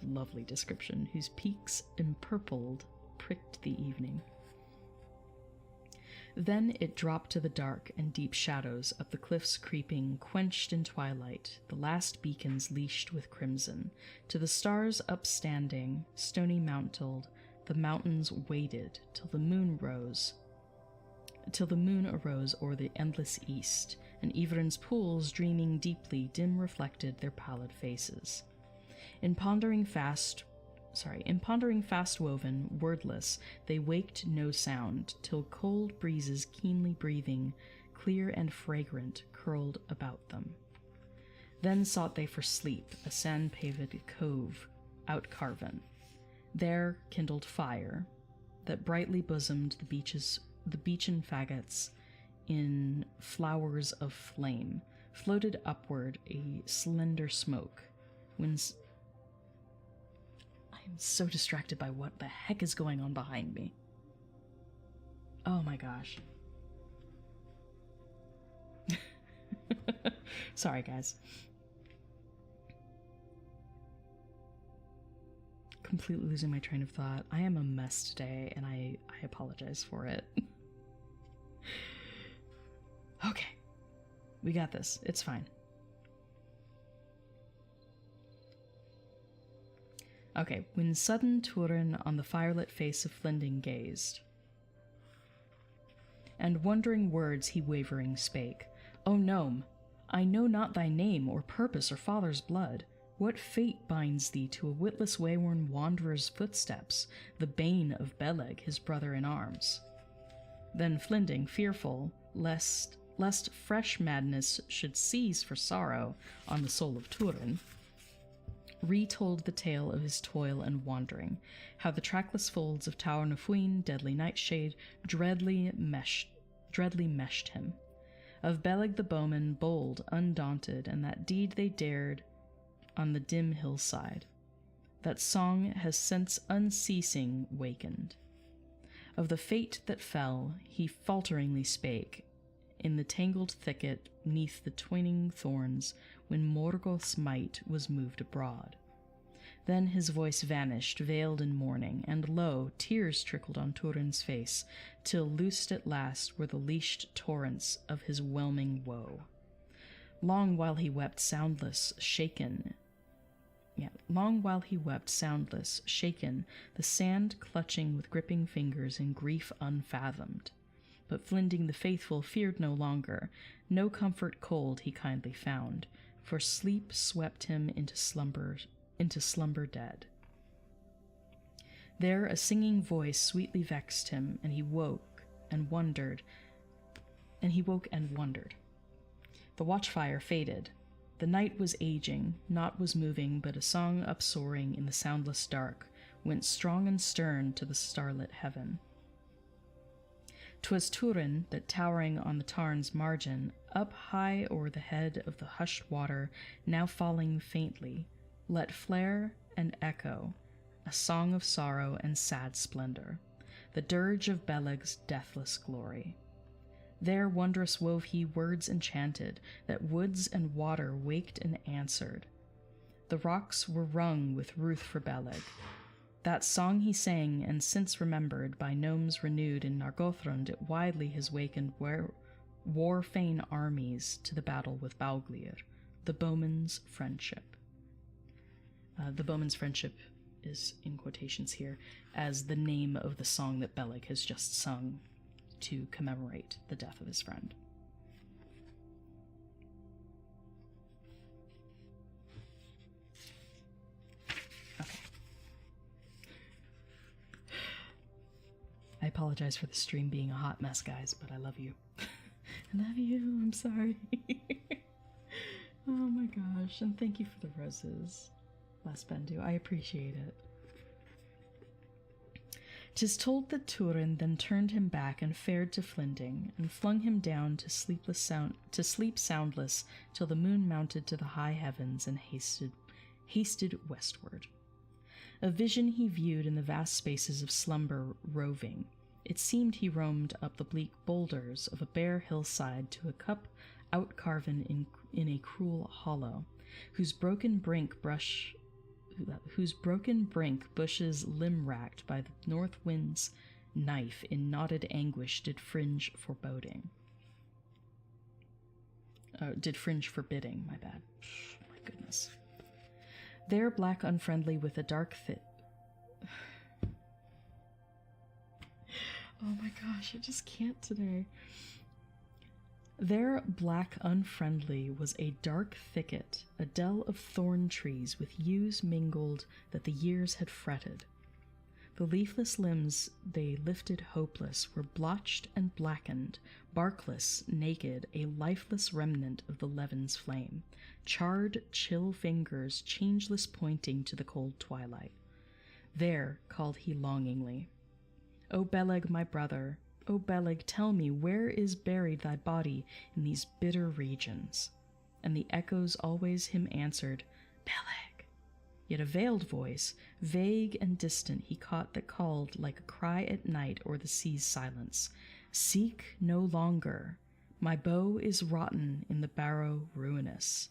Speaker 1: Lovely description. Whose peaks empurpled pricked the evening. Then it dropped to the dark and deep shadows of the cliffs creeping, quenched in twilight, the last beacons leashed with crimson. To the stars upstanding, stony mountled, the mountains waited till the moon arose o'er the endless east, and Ivrin's pools, dreaming deeply, dim reflected their pallid faces. In pondering fast woven, wordless, they waked no sound, till cold breezes keenly breathing, clear and fragrant, curled about them. Then sought they for sleep, a sand-paved cove outcarven. There kindled fire, that brightly bosomed the beechen faggots in flowers of flame, floated upward a slender smoke, when I'm so distracted by what the heck is going on behind me. Oh my gosh. Sorry, guys. Completely losing my train of thought. I am a mess today, and I apologize for it. Okay. We got this. It's fine. Okay, when sudden Turin on the firelit face of Flinding gazed, and wondering words he wavering spake. O gnome, I know not thy name, or purpose, or father's blood. What fate binds thee to a witless wayworn wanderer's footsteps, the bane of Beleg, his brother in arms? Then Flinding, fearful lest fresh madness should seize for sorrow on the soul of Turin, retold the tale of his toil and wandering, how the trackless folds of Tower na Fuin, deadly nightshade, dreadly meshed him. Of Beleg the bowman, bold, undaunted, and that deed they dared on the dim hillside. That song has since unceasing wakened. Of the fate that fell, he falteringly spake, in the tangled thicket, 'neath the twining thorns, when Morgoth's might was moved abroad. Then his voice vanished, veiled in mourning, and lo, tears trickled on Turin's face, till loosed at last were the leashed torrents of his whelming woe. Long while he wept soundless, shaken, the sand clutching with gripping fingers in grief unfathomed. But Flinding the faithful feared no longer, no comfort cold he kindly found, for sleep swept him into slumber dead. There a singing voice sweetly vexed him, and he woke and wondered. The watchfire faded. The night was aging, naught was moving, but a song upsoaring in the soundless dark went strong and stern to the starlit heaven. 'Twas Turin that, towering on the tarn's margin, up high o'er the head of the hushed water, now falling faintly, let flare and echo a song of sorrow and sad splendor, the dirge of Beleg's deathless glory. There wondrous wove he words enchanted, that woods and water waked and answered. The rocks were wrung with ruth for Beleg. That song he sang, and since remembered by gnomes renewed in Nargothrond, it widely has wakened war-fain armies to the battle with Bauglir, the Bowman's Friendship. The Bowman's Friendship is in quotations here as the name of the song that Beleg has just sung to commemorate the death of his friend. Okay. I apologize for the stream being a hot mess, guys, but I love you. I love you, I'm sorry. Oh my gosh, and thank you for the roses, Les Bendu. I appreciate it. 'Tis told that Turin then turned him back and fared to Flinding, and flung him down to sleep soundless till the moon mounted to the high heavens and hasted westward. A vision he viewed in the vast spaces of slumber roving. It seemed he roamed up the bleak boulders of a bare hillside to a cup outcarven in a cruel hollow, whose broken brink bushes limb-racked by the north wind's knife in knotted anguish did fringe forbidding, my bad. My goodness. There black unfriendly with a dark oh my gosh, I just can't today. There, black unfriendly, was a dark thicket, a dell of thorn trees with yews mingled that the years had fretted. The leafless limbs they lifted hopeless were blotched and blackened, barkless, naked, a lifeless remnant of the leaven's flame, charred, chill fingers changeless pointing to the cold twilight. There, called he longingly, O Beleg, my brother, O Beleg, tell me, where is buried thy body in these bitter regions? And the echoes always him answered, Beleg. Yet a veiled voice, vague and distant, he caught that called like a cry at night or the sea's silence. Seek no longer. My bow is rotten in the barrow ruinous.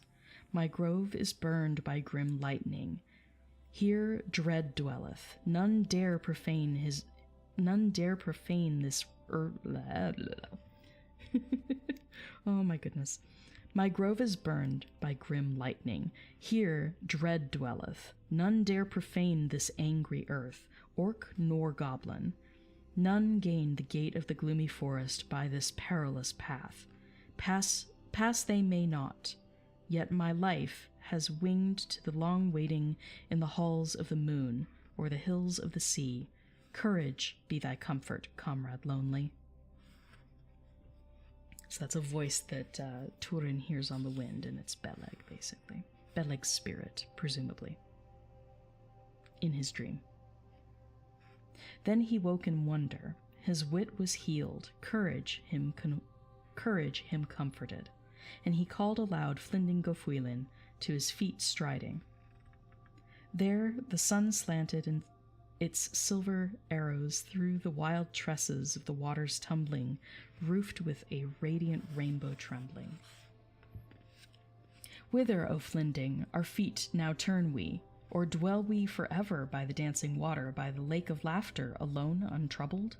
Speaker 1: My grove is burned by grim lightning. Here dread dwelleth. None dare profane this oh my goodness. My grove is burned by grim lightning. Here dread dwelleth. None dare profane this angry earth, orc nor goblin. None gain the gate of the gloomy forest by this perilous path. Pass they may not. Yet my life has winged to the long waiting in the halls of the moon, or the hills of the sea. Courage be thy comfort, comrade lonely. So that's a voice that Turin hears on the wind, and it's Beleg, basically. Beleg's spirit, presumably, in his dream. Then he woke in wonder. His wit was healed, courage him comforted, and he called aloud Flinding Gofuilin to his feet striding. There the sun slanted in its silver arrows through the wild tresses of the waters tumbling, roofed with a radiant rainbow trembling. Whither, O Flinding, our feet now turn we, or dwell we forever by the dancing water, by the lake of laughter, alone, untroubled?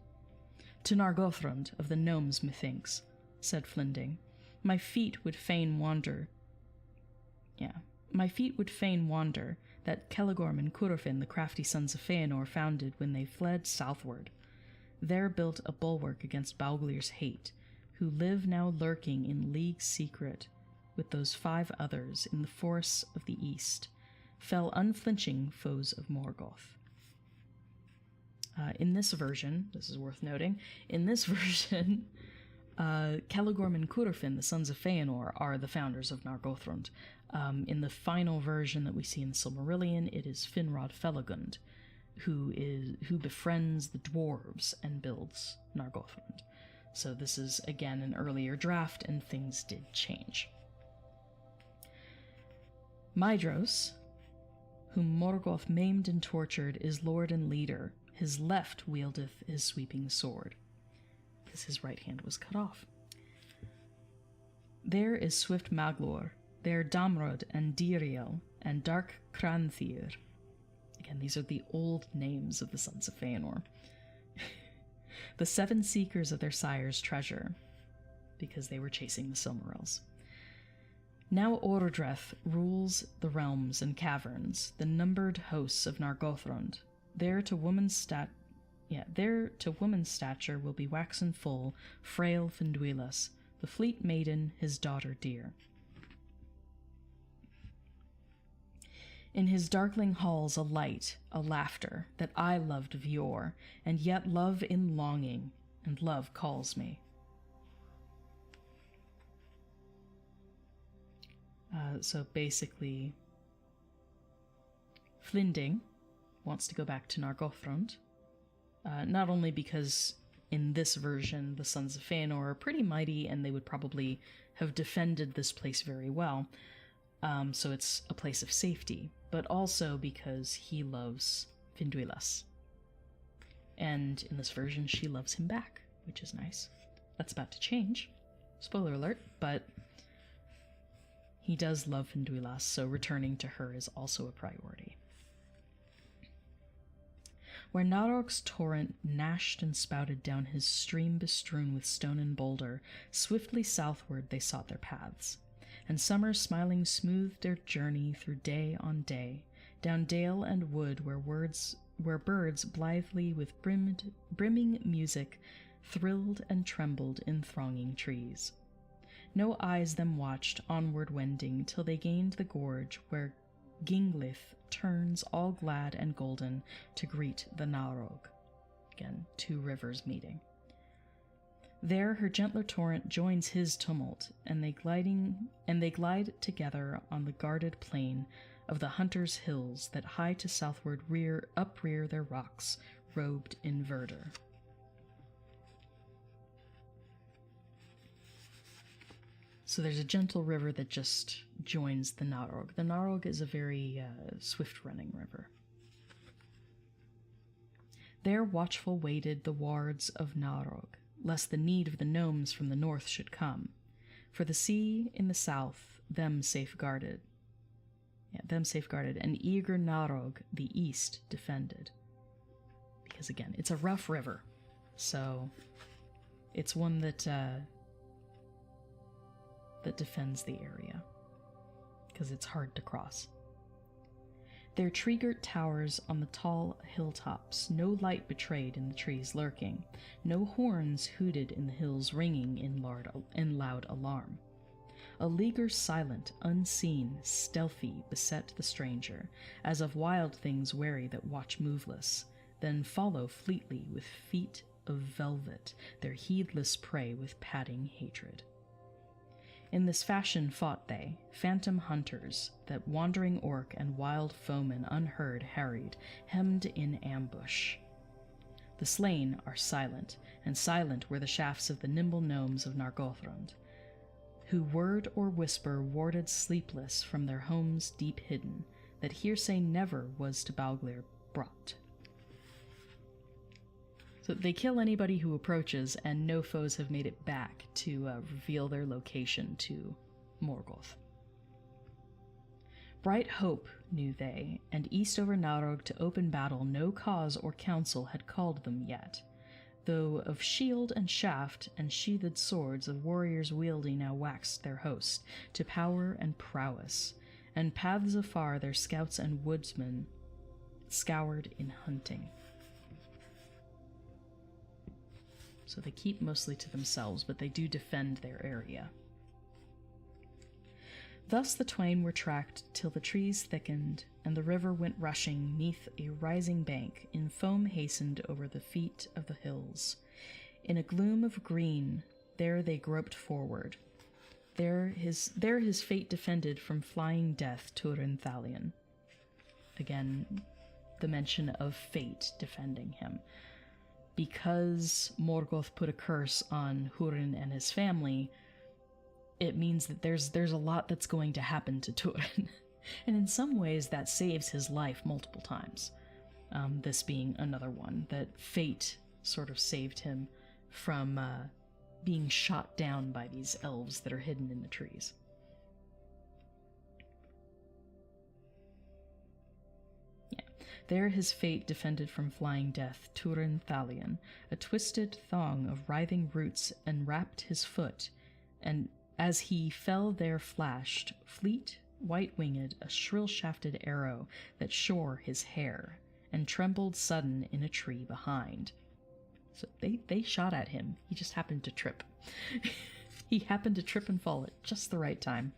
Speaker 1: To Nargothrond of the gnomes, methinks, said Flinding. My feet would fain wander, that Celegorm and Curufin, the crafty sons of Feanor, founded when they fled southward. There built a bulwark against Bauglir's hate, who live now lurking in league secret with those 5 others in the forests of the east, fell unflinching foes of Morgoth. In this version, this is worth noting, in this version, Celegorm and Curufin, the sons of Feanor, are the founders of Nargothrond. In the final version that we see in the Silmarillion, it is Finrod Felagund, who befriends the dwarves and builds Nargothrond. So this is, again, an earlier draft, and things did change. Maedhros, whom Morgoth maimed and tortured, is lord and leader. His left wieldeth his sweeping sword, because his right hand was cut off. There is swift Maglor, there Damrod and Diriel, and dark Cranthir. Again, these are the old names of the sons of Feanor. The 7 seekers of their sire's treasure, because they were chasing the Silmarils. Now Orodreth rules the realms and caverns, the numbered hosts of Nargothrond. There to woman's stature will be waxen full, frail Finduilas, the fleet maiden, his daughter dear. In his darkling halls a light, a laughter, that I loved of yore, and yet love in longing, and love calls me. So basically, Flinding wants to go back to Nargothrond, not only because in this version the Sons of Feanor are pretty mighty and they would probably have defended this place very well, so it's a place of safety, but also because he loves Finduilas. And in this version, she loves him back, which is nice. That's about to change. Spoiler alert, but he does love Finduilas, so returning to her is also a priority. Where Narog's torrent gnashed and spouted down his stream bestrewn with stone and boulder, swiftly southward they sought their paths, and summer smiling smoothed their journey through day on day, down dale and wood where birds blithely with brimming music thrilled and trembled in thronging trees. No eyes them watched, onward wending, till they gained the gorge where Ginglith turns all glad and golden to greet the Narog. Again, 2 rivers meeting. There her gentler torrent joins his tumult, and they glide together on the guarded plain of the hunters' hills that high to southward uprear their rocks, robed in verdure. So there's a gentle river that just joins the Narog. The Narog is a very swift-running river. There watchful waited the wards of Narog, lest the need of the gnomes from the north should come. For the sea in the south them safeguarded, and eager Narog the east defended. Because again, it's a rough river, so it's one that defends the area, because it's hard to cross. Their tree-girt towers on the tall hilltops, no light betrayed in the trees lurking, no horns hooted in the hills ringing in loud alarm. A leaguer silent, unseen, stealthy beset the stranger, as of wild things wary that watch moveless, then follow fleetly with feet of velvet their heedless prey with padding hatred. In this fashion fought they, phantom hunters, that wandering orc and wild foemen unheard harried, hemmed in ambush. The slain are silent, and silent were the shafts of the nimble gnomes of Nargothrond, who word or whisper warded sleepless from their homes deep hidden, that hearsay never was to Balglir brought. So they kill anybody who approaches, and no foes have made it back to reveal their location to Morgoth. Bright hope knew they, and east over Narog to open battle no cause or council had called them yet, though of shield and shaft and sheathed swords of warriors wielding now waxed their host, to power and prowess, and paths afar their scouts and woodsmen scoured in hunting. So they keep mostly to themselves, but they do defend their area. Thus the twain were tracked till the trees thickened, and the river went rushing neath a rising bank, in foam hastened over the feet of the hills. In a gloom of green, there they groped forward. There his fate defended from flying death Turin-Thalion. Again, the mention of fate defending him. Because Morgoth put a curse on Húrin and his family, it means that there's a lot that's going to happen to Turin. And in some ways that saves his life multiple times. This being another one, that fate sort of saved him from being shot down by these elves that are hidden in the trees. There his fate defended from flying death Turin-Thalion, a twisted thong of writhing roots enwrapped his foot, and as he fell there flashed, fleet, white-winged, a shrill-shafted arrow that shore his hair, and trembled sudden in a tree behind. So they shot at him. He just happened to trip. He happened to trip and fall at just the right time.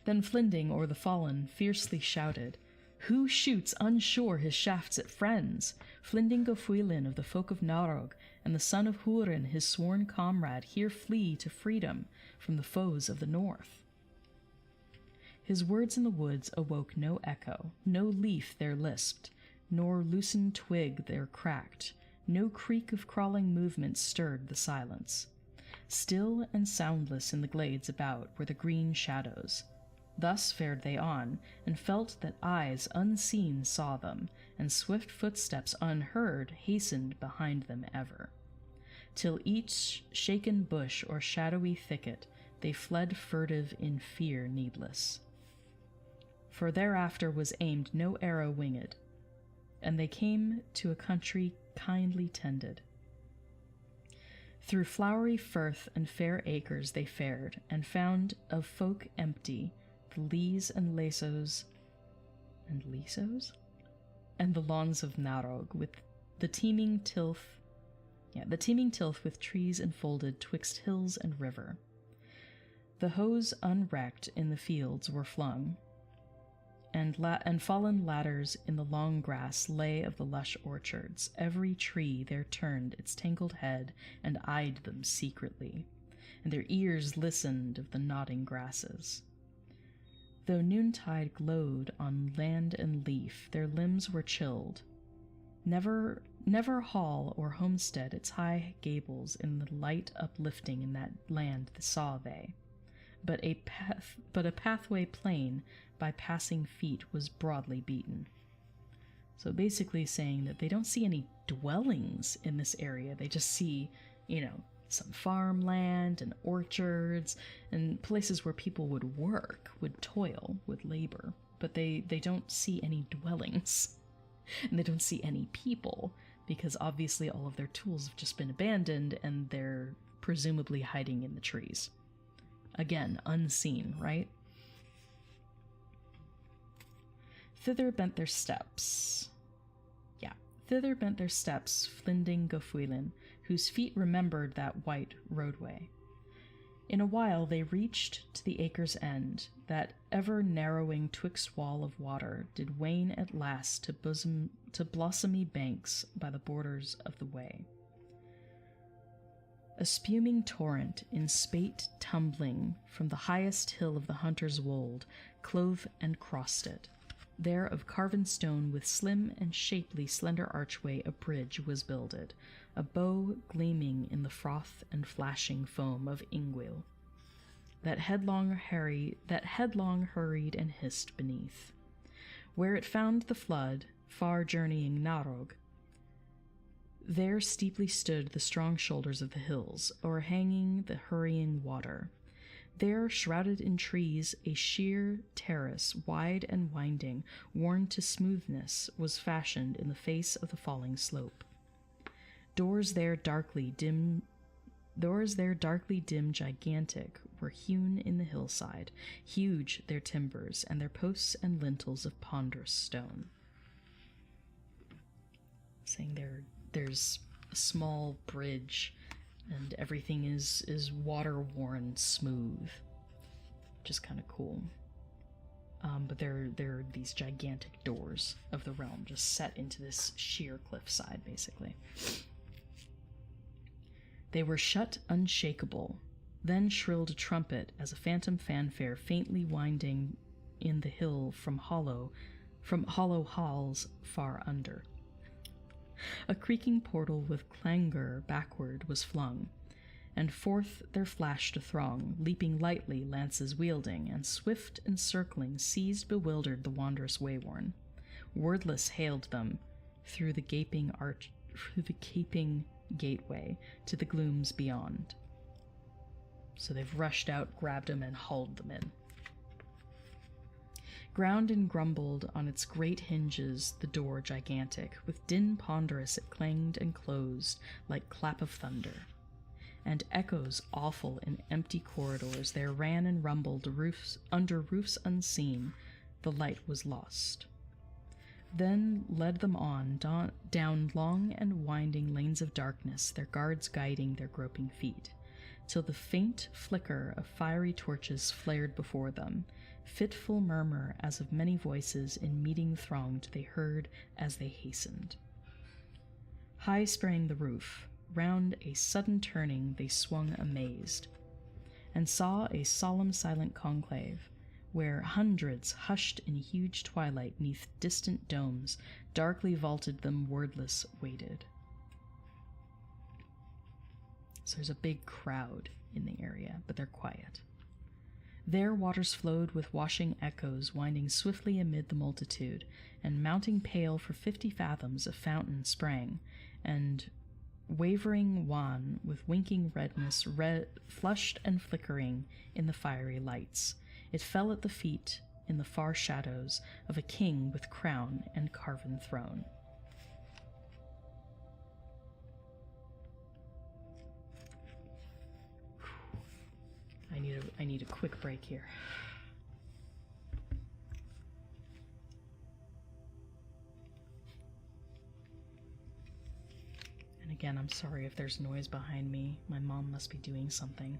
Speaker 1: Then Flinding o'er the fallen fiercely shouted, "Who shoots unsure his shafts at friends? Flinding Gofuilin of the folk of Narog, and the son of Húrin, his sworn comrade, here flee to freedom from the foes of the north." His words in the woods awoke no echo, no leaf there lisped, nor loosened twig there cracked, no creak of crawling movement stirred the silence. Still and soundless in the glades about were the green shadows. Thus fared they on, and felt that eyes unseen saw them, and swift footsteps unheard hastened behind them ever. Till each shaken bush or shadowy thicket they fled furtive in fear needless. For thereafter was aimed no arrow winged, and they came to a country kindly tended. Through flowery firth and fair acres they fared, and found of folk empty the leas and lesos, and the lawns of Narog, with the teeming tilth with trees enfolded twixt hills and river. The hoes unwrecked in the fields were flung, and fallen ladders in the long grass lay of the lush orchards. Every tree there turned its tangled head and eyed them secretly, and their ears listened of the nodding grasses. Though noontide glowed on land and leaf, their limbs were chilled. Never hall or homestead its high gables in the light uplifting in that land saw they, but a pathway plain by passing feet was broadly beaten. So basically saying that they don't see any dwellings in this area. They just see, some farmland and orchards and places where people would work, would toil, would labor, but they don't see any dwellings. And they don't see any people, because obviously all of their tools have just been abandoned and they're presumably hiding in the trees. Again, unseen, right? Thither bent their steps. Flinding Gofuilin, whose feet remembered that white roadway. In a while they reached to the acre's end, that ever-narrowing twixt wall of water did wane at last to blossomy banks by the borders of the way. A spuming torrent in spate tumbling from the highest hill of the hunter's wold clove and crossed it. There of carven stone with slim and shapely slender archway a bridge was builded, a bow gleaming in the froth and flashing foam of Ingwil, that headlong hurried and hissed beneath. Where it found the flood, far journeying Narog, there steeply stood the strong shoulders of the hills, o'erhanging the hurrying water. There, shrouded in trees, a sheer terrace, wide and winding, worn to smoothness, was fashioned in the face of the falling slope. Doors there darkly dim, gigantic, were hewn in the hillside, huge their timbers, and their posts and lintels of ponderous stone. Saying there's a small bridge, and everything is water-worn smooth, which is kind of cool. But there are these gigantic doors of the realm just set into this sheer cliffside, basically. They were shut unshakable. Then shrilled a trumpet as a phantom fanfare faintly winding in the hill from hollow halls far under. A creaking portal with clangor backward was flung, and forth there flashed a throng, leaping lightly, lances wielding, and swift encircling seized bewildered the wondrous wayworn. Wordless hailed them through the gaping gateway to the glooms beyond. So they've rushed out, grabbed them, and hauled them in. Ground and grumbled on its great hinges the door gigantic, with din ponderous it clanged and closed like clap of thunder. And echoes awful in empty corridors there ran and rumbled under roofs unseen, the light was lost. Then led them on down long and winding lanes of darkness, their guards guiding their groping feet, till the faint flicker of fiery torches flared before them. Fitful murmur as of many voices in meeting thronged they heard as they hastened. High sprang the roof. Round a sudden turning they swung amazed, and saw a solemn silent conclave, where hundreds hushed in huge twilight neath distant domes, darkly vaulted them wordless waited. So there's a big crowd in the area, but they're quiet. There waters flowed with washing echoes, winding swiftly amid the multitude, and mounting pale for 50 fathoms a fountain sprang, and wavering wan with winking redness, flushed and flickering in the fiery lights. It fell at the feet in the far shadows of a king with crown and carven throne. I need a quick break here. And again, I'm sorry if there's noise behind me. My mom must be doing something,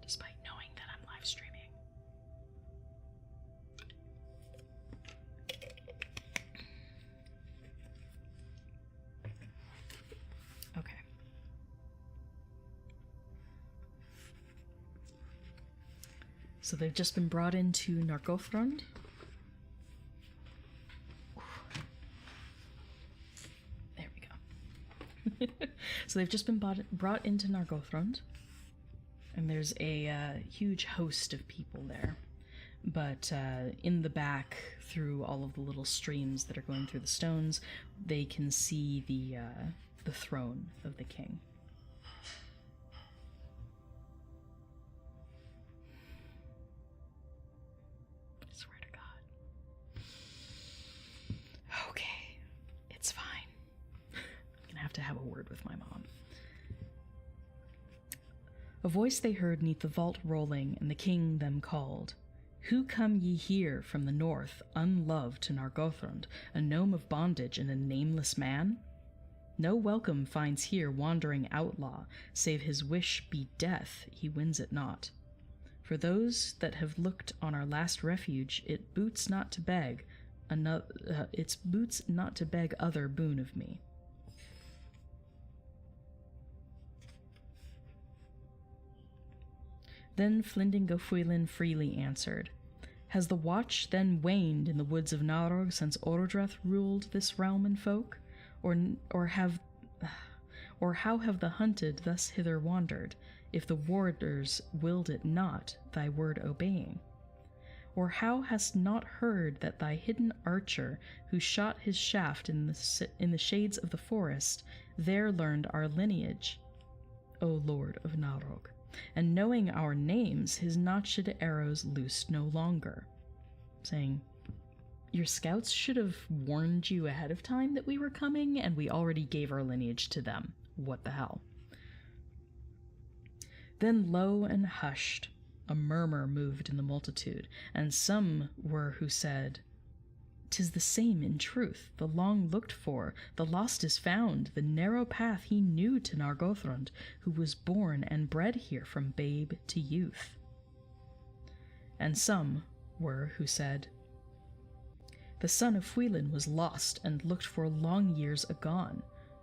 Speaker 1: despite knowing that I'm live streaming. Okay. So they've just been brought into Nargothrond. There we go. So they've just been brought into Nargothrond, and there's a huge host of people there. But in the back, through all of the little streams that are going through the stones, they can see the throne of the king. To have a word with my mom. A voice they heard neath the vault rolling, and the king them called. Who come ye here from the north, unloved to Nargothrond, a gnome of bondage and a nameless man? No welcome finds here wandering outlaw, save his wish be death, he wins it not. For those that have looked on our last refuge, it boots not to beg other boon of me. Then Flinding Gofuilin freely answered, "Has the watch then waned in the woods of Narog since Orodreth ruled this realm and folk? Or how have the hunted thus hither wandered, if the warders willed it not, thy word obeying? Or how hast not heard that thy hidden archer, who shot his shaft in the shades of the forest, there learned our lineage, O Lord of Narog, and knowing our names, his notched arrows loosed no longer?" Saying, your scouts should have warned you ahead of time that we were coming, and we already gave our lineage to them. What the hell? Then low and hushed, a murmur moved in the multitude, and some were who said, "'Tis the same in truth, the long looked for, the lost is found, the narrow path he knew to Nargothrond, who was born and bred here from babe to youth." And some were who said, "The son of Fuilin was lost and looked for long years agone.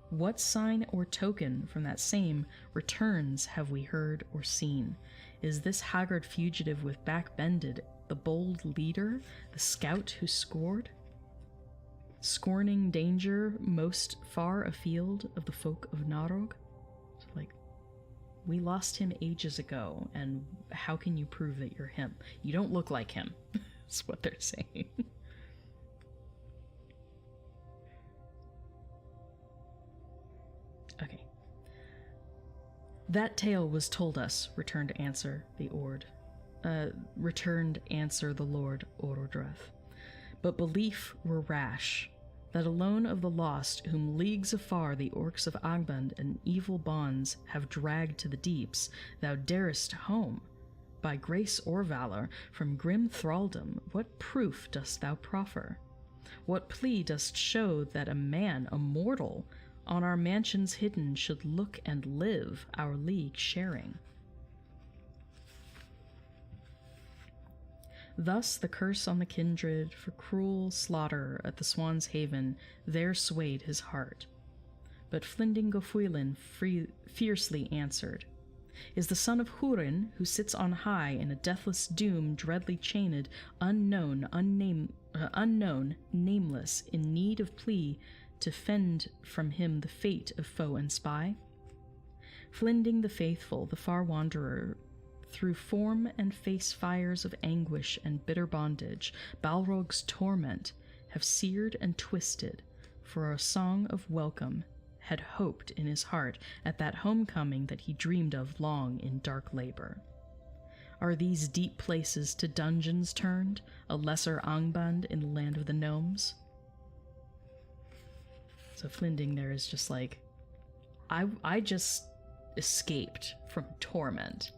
Speaker 1: What sign or token from that same returns have we heard or seen? Is this haggard fugitive with back bended the bold leader, the scout who scorning danger most far afield of the folk of Narog?" So, we lost him ages ago, and how can you prove that you're him? You don't look like him. That's what they're saying. Okay. "That tale was told us," returned answer the Lord Orodreth. "But belief were rash, that alone of the lost, whom leagues afar the orcs of Angband and evil bonds have dragged to the deeps, thou darest home. By grace or valor, from grim thraldom, what proof dost thou proffer? What plea dost show that a man, a mortal, on our mansions hidden should look and live, our league sharing?" Thus the curse on the kindred for cruel slaughter at the Swan's Haven there swayed his heart. But Flinding Gofuilin fiercely answered, "Is the son of Hurin, who sits on high in a deathless doom dreadly chained, unknown, nameless, in need of plea to fend from him the fate of foe and spy? Flinding the faithful, the far wanderer, through form and face fires of anguish and bitter bondage, Balrog's torment, have seared and twisted, for a song of welcome had hoped in his heart at that homecoming that he dreamed of long in dark labor. Are these deep places to dungeons turned, a lesser Angband in the land of the gnomes?" So Flinding there is just like, I just escaped from torment.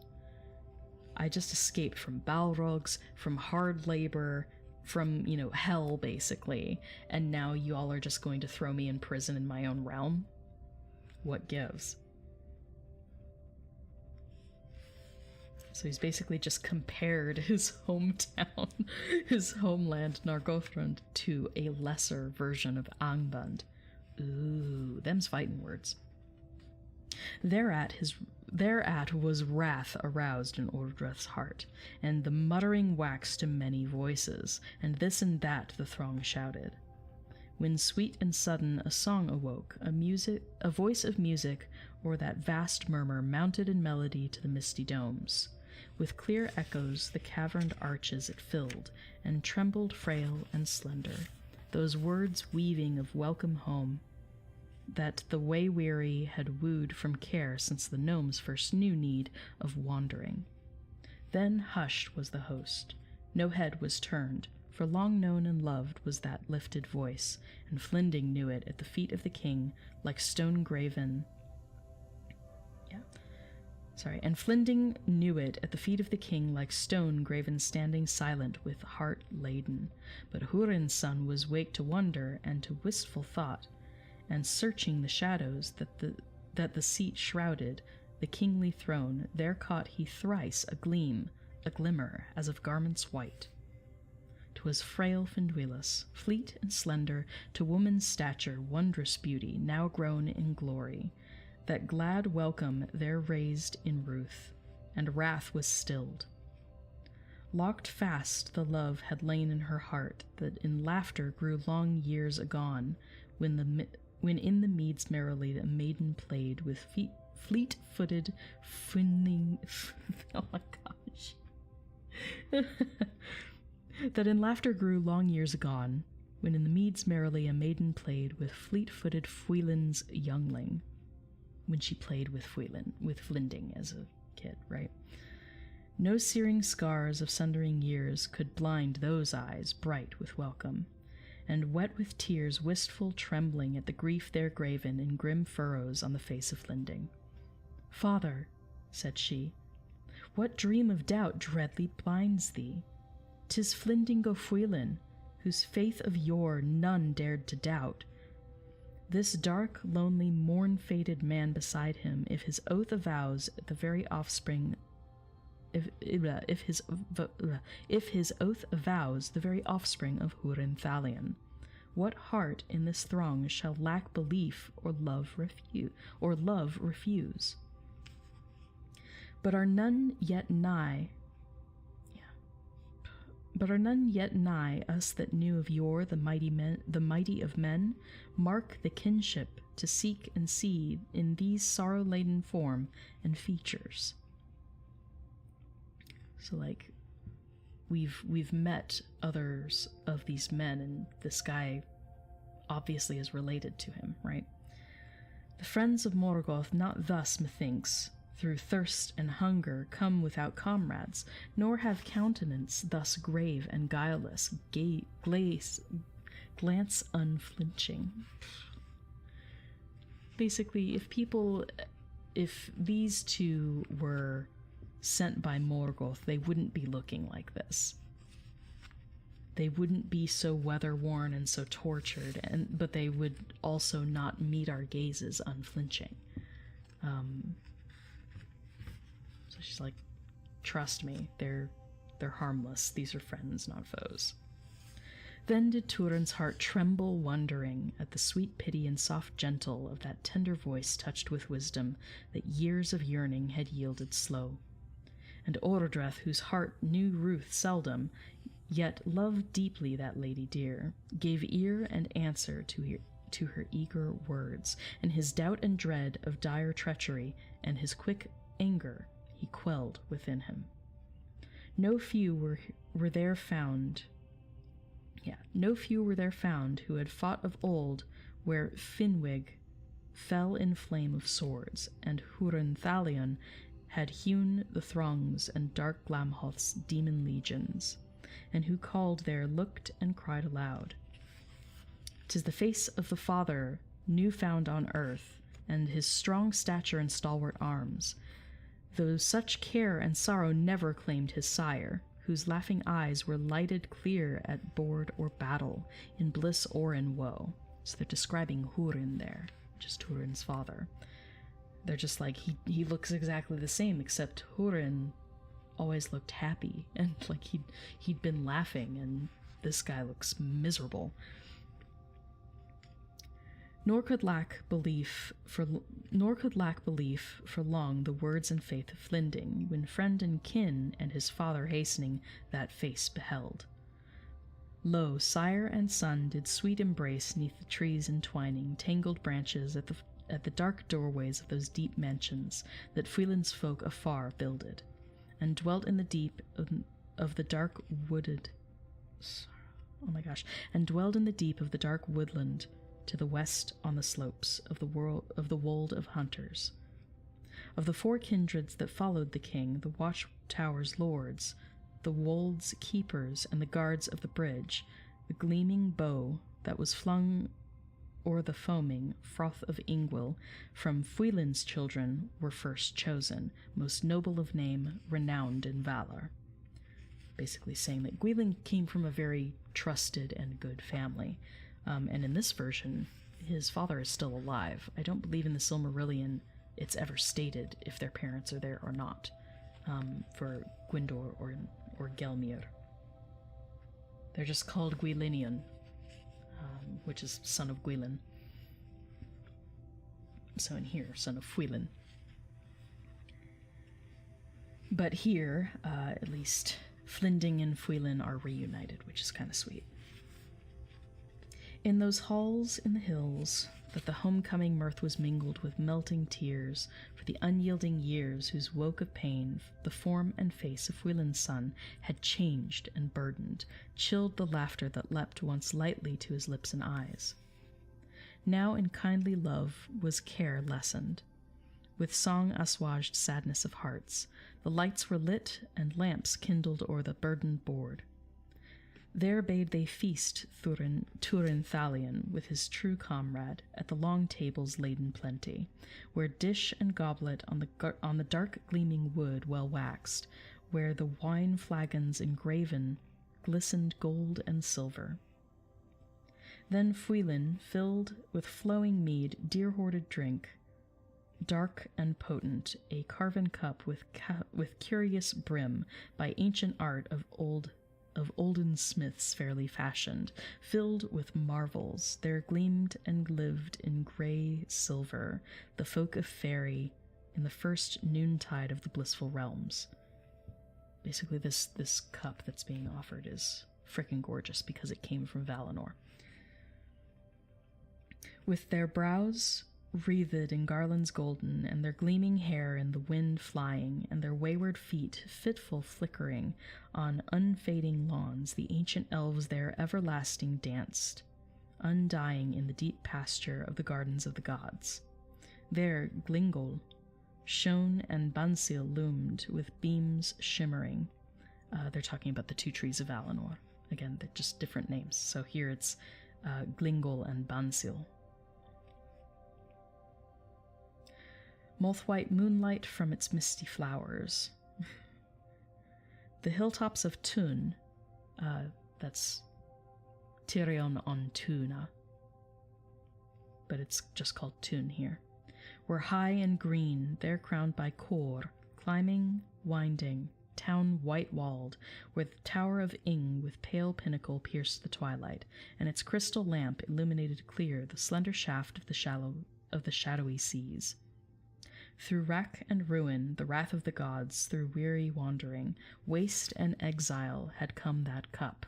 Speaker 1: I just escaped from Balrogs, from hard labor, from, hell, basically, and now you all are just going to throw me in prison in my own realm? What gives? So he's basically just compared his hometown, his homeland, Nargothrond, to a lesser version of Angband. Ooh, them's fighting words. Thereat was wrath aroused in Orodreth's heart, and the muttering waxed to many voices, and this and that the throng shouted. When sweet and sudden a song awoke, a voice of music, or that vast murmur mounted in melody to the misty domes. With clear echoes the caverned arches it filled, and trembled frail and slender, those words weaving of welcome home, that the way-weary had wooed from care since the gnomes first knew need of wandering. Then hushed was the host, no head was turned, for long known and loved was that lifted voice, and Flinding knew it at the feet of the king, like stone graven. And Flinding knew it at the feet of the king, like stone graven, standing silent with heart laden. But Hurin's son was waked to wonder and to wistful thought, and searching the shadows that the seat shrouded, the kingly throne, there caught he thrice a glimmer as of garments white. 'Twas frail Finduilas, fleet and slender, to woman's stature, wondrous beauty, now grown in glory, that glad welcome there raised in ruth, and wrath was stilled. Locked fast the love had lain in her heart, that in laughter grew long years agone, when in the meads merrily a maiden played with fleet-footed finning. Oh my gosh. That in laughter grew long years agone, when in the meads merrily a maiden played with fleet-footed Fwielin's youngling. When she played with Flinding as a kid, right? No searing scars of sundering years could blind those eyes bright with welcome, and wet with tears wistful trembling at the grief there graven in grim furrows on the face of Flinding. "Father," said she, "what dream of doubt dreadly blinds thee? 'Tis Flinding go Fwilin, whose faith of yore none dared to doubt. This dark, lonely, morn-faded man beside him, if his oath avows the very offspring if his oath avows the very offspring of Húrin, what heart in this throng shall lack belief or love refuse? But are none yet nigh us that knew of yore the mighty of men, mark the kinship to seek and see in these sorrow-laden form and features." So, like, we've met others of these men, and this guy obviously is related to him, right? "The friends of Morgoth not thus, methinks, through thirst and hunger come without comrades, nor have countenance thus grave and guileless, glance unflinching." Basically, if these two were sent by Morgoth, they wouldn't be looking like this. They wouldn't be so weather-worn and so tortured, but they would also not meet our gazes unflinching. So she's like, "Trust me, they're harmless. These are friends, not foes." Then did Turin's heart tremble wondering at the sweet pity and soft gentle of that tender voice touched with wisdom that years of yearning had yielded slow. And Orodreth, whose heart knew ruth seldom, yet loved deeply that lady dear, gave ear and answer to her eager words, and his doubt and dread of dire treachery and his quick anger he quelled within him. No few were there found who had fought of old where Finwig fell in flame of swords, and Húrin had hewn the throngs and dark Glamhoth's demon legions, and who called there looked and cried aloud. 'Tis the face of the father new found on earth, and his strong stature and stalwart arms, though such care and sorrow never claimed his sire, whose laughing eyes were lighted clear at board or battle, in bliss or in woe. So they're describing Húrin there, just Húrin's father. They're just like, he looks exactly the same, except Húrin always looked happy, and like he'd been laughing, and this guy looks miserable. Nor could lack belief for long the words and faith of Flinding, when friend and kin and his father hastening that face beheld. Lo, sire and son did sweet embrace neath the trees entwining tangled branches at the dark doorways of those deep mansions that Fwielin's folk afar builded, and dwelt in the deep of the dark wooded. And dwelled in the deep of the dark woodland to the west on the slopes of the wold of hunters. Of the four kindreds that followed the king, the watchtower's lords, the wold's keepers, and the guards of the bridge, the gleaming bow that was flung o'er the foaming froth of Ingwil from Fwielin's children were first chosen, most noble of name, renowned in valor. Basically saying that Gwilyn came from a very trusted and good family. And in this version, his father is still alive. I don't believe in the Silmarillion it's ever stated if their parents are there or not, for Gwyndor or Gelmir. They're just called Gwyllinion, which is son of Gwilyn. So in here, son of Fwilin. But here, at least, Flinding and Fuilin are reunited, which is kind of sweet. In those halls in the hills, that the homecoming mirth was mingled with melting tears for the unyielding years whose woke of pain the form and face of Fuilin's son had changed and burdened, chilled the laughter that leapt once lightly to his lips and eyes. Now in kindly love was care lessened. With song assuaged sadness of hearts, the lights were lit and lamps kindled o'er the burdened board. There bade they feast Turin Thalion with his true comrade at the long tables laden plenty, where dish and goblet on the dark gleaming wood well waxed, where the wine flagons engraven glistened gold and silver. Then Fuilin filled with flowing mead dear hoarded drink, dark and potent, a carven cup with curious brim by ancient art of olden smiths fairly fashioned, filled with marvels. There gleamed and lived in grey silver the folk of fairy in the first noontide of the blissful realms. Basically, this cup that's being offered is frickin' gorgeous because it came from Valinor. With their brows wreathed in garlands golden, and their gleaming hair in the wind flying, and their wayward feet fitful flickering on unfading lawns, the ancient elves there everlasting danced, undying in the deep pasture of the gardens of the gods. There Glingol shone and Bansil loomed with beams shimmering. They're talking about the two trees of Valinor. Again, they're just different names. So here it's Glingol and Bansil. Moth-white moonlight from its misty flowers. The hilltops of Tun, that's Tirion on Tuna, but it's just called Tun here, were high and green, there crowned by Kor, climbing, winding, town white-walled, where the tower of Ing with pale pinnacle pierced the twilight, and its crystal lamp illuminated clear the slender shaft of the shadowy seas. Through wreck and ruin, the wrath of the gods, through weary wandering, waste and exile had come that cup,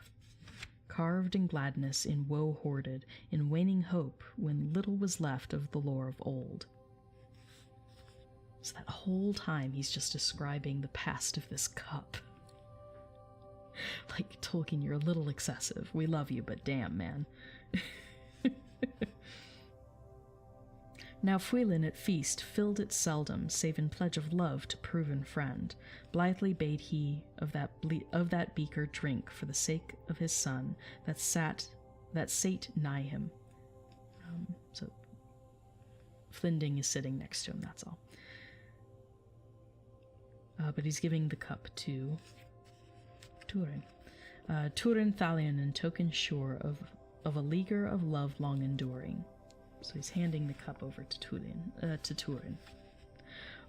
Speaker 1: carved in gladness, in woe hoarded, in waning hope, when little was left of the lore of old. So that whole time he's just describing the past of this cup. Like, Tolkien, you're a little excessive. We love you, but damn, man. Now Fuilin at feast filled it seldom, save in pledge of love to proven friend. Blithely bade he of that beaker drink for the sake of his son that sate nigh him. So Flinding is sitting next to him, that's all. But he's giving the cup to Turin. Turin Thalion in token sure of a leaguer of love long enduring. So he's handing the cup over to Turin.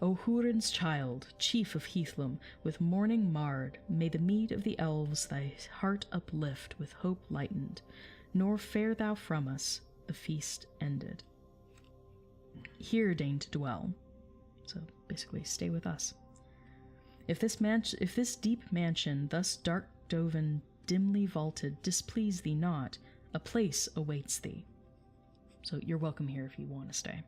Speaker 1: O Hurin's child, chief of Heathlum, with morning marred, may the mead of the elves thy heart uplift with hope lightened, nor fare thou from us, the feast ended. Here deign to dwell. So basically, stay with us. If this deep mansion, thus dark doven, dimly vaulted, displease thee not, a place awaits thee. So you're welcome here if you want to stay.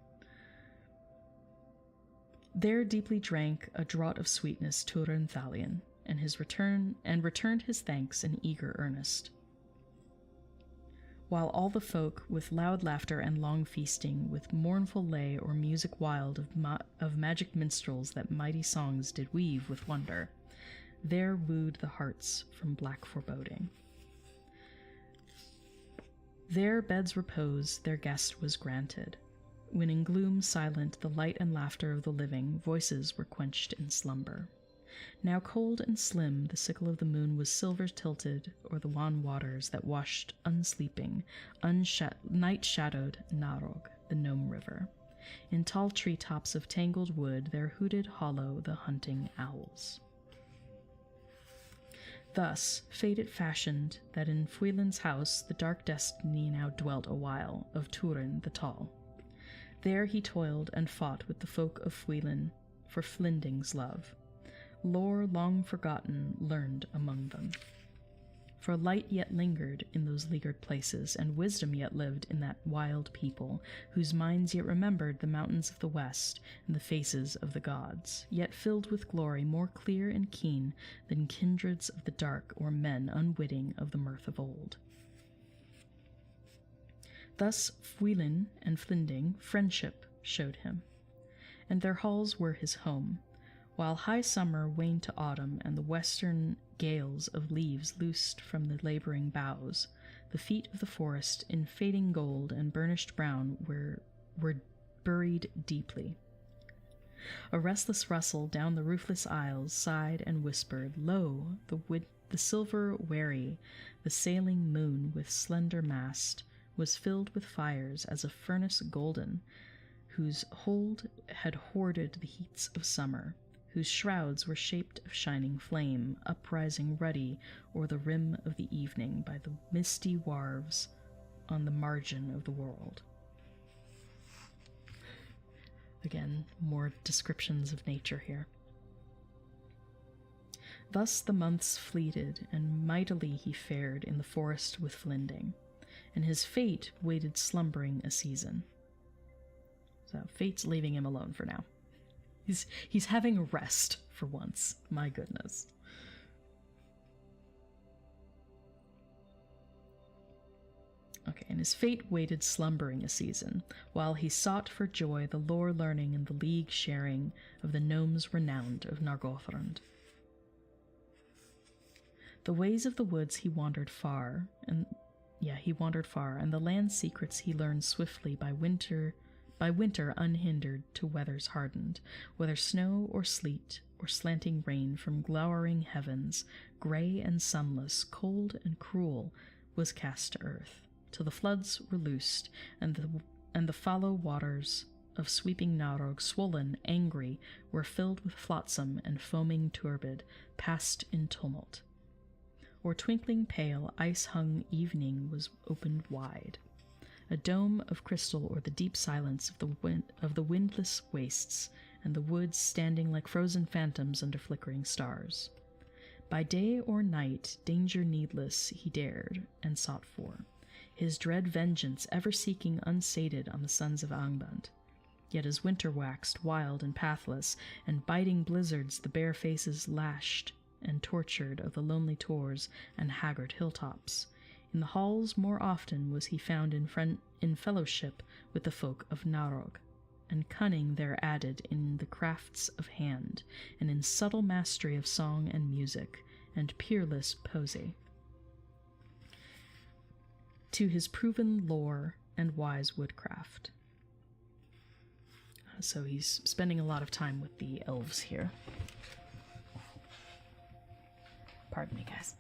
Speaker 1: There deeply drank a draught of sweetness Turin Thalion, and returned his thanks in eager earnest. While all the folk, with loud laughter and long feasting, with mournful lay or music wild of magic minstrels that mighty songs did weave with wonder, there wooed the hearts from black foreboding. Their beds repose, their guest was granted. When in gloom silent the light and laughter of the living, voices were quenched in slumber. Now cold and slim the sickle of the moon was silver tilted o'er the wan waters that washed unsleeping, night-shadowed Narog, the Gnome River. In tall tree-tops of tangled wood there hooted hollow the hunting owls. Thus, fate it fashioned that in Fuilin's house the dark destiny now dwelt awhile of Turin the Tall. There he toiled and fought with the folk of Fuilin for Flinding's love. lore long forgotten learned among them. For light yet lingered in those leaguered places, and wisdom yet lived in that wild people, whose minds yet remembered the mountains of the west and the faces of the gods, yet filled with glory more clear and keen than kindreds of the dark or men unwitting of the mirth of old. Thus Fwilin and Flinding friendship showed him, and their halls were his home, while high summer waned to autumn and the western gales of leaves loosed from the laboring boughs. The feet of the forest, in fading gold and burnished brown, were buried deeply. A restless rustle down the roofless aisles sighed and whispered, "Lo, the silver wherry, the sailing moon with slender mast, was filled with fires as a furnace golden, whose hold had hoarded the heats of summer, whose shrouds were shaped of shining flame, uprising ruddy o'er the rim of the evening by the misty wharves on the margin of the world." Again, more descriptions of nature here. Thus the months fleeted, and mightily he fared in the forest with Flinding, and his fate waited slumbering a season. So fate's leaving him alone for now. He's having a rest for once. My goodness. Okay, and his fate waited slumbering a season, while he sought for joy the lore learning and the league sharing of the gnomes renowned of Nargothrond. The ways of the woods he wandered far, and the land secrets he learned swiftly by winter unhindered to weathers hardened, whether snow or sleet or slanting rain from glowering heavens, grey and sunless, cold and cruel, was cast to earth, till the floods were loosed, and the fallow waters of sweeping Narog, swollen, angry, were filled with flotsam and foaming turbid, passed in tumult. Or twinkling pale, ice-hung evening was opened wide, a dome of crystal o'er the deep silence of the windless wastes, and the woods standing like frozen phantoms under flickering stars. By day or night, danger needless he dared and sought for, his dread vengeance ever seeking unsated on the sons of Angband. Yet as winter waxed wild and pathless, and biting blizzards the bare faces lashed and tortured of the lonely tors and haggard hilltops, in the halls more often was he found in fellowship with the folk of Narog, and cunning there added in the crafts of hand, and in subtle mastery of song and music, and peerless poesy, to his proven lore and wise woodcraft. So he's spending a lot of time with the elves here. Pardon me, guys.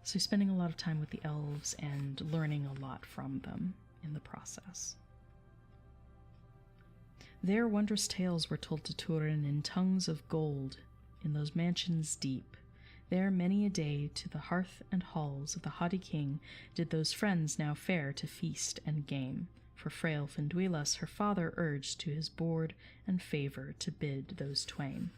Speaker 1: So he's spending a lot of time with the elves and learning a lot from them in the process. Their wondrous tales were told to Turin in tongues of gold in those mansions deep. There many a day to the hearth and halls of the haughty king did those friends now fare to feast and game, for frail Finduilas her father urged to his board and favor to bid those twain.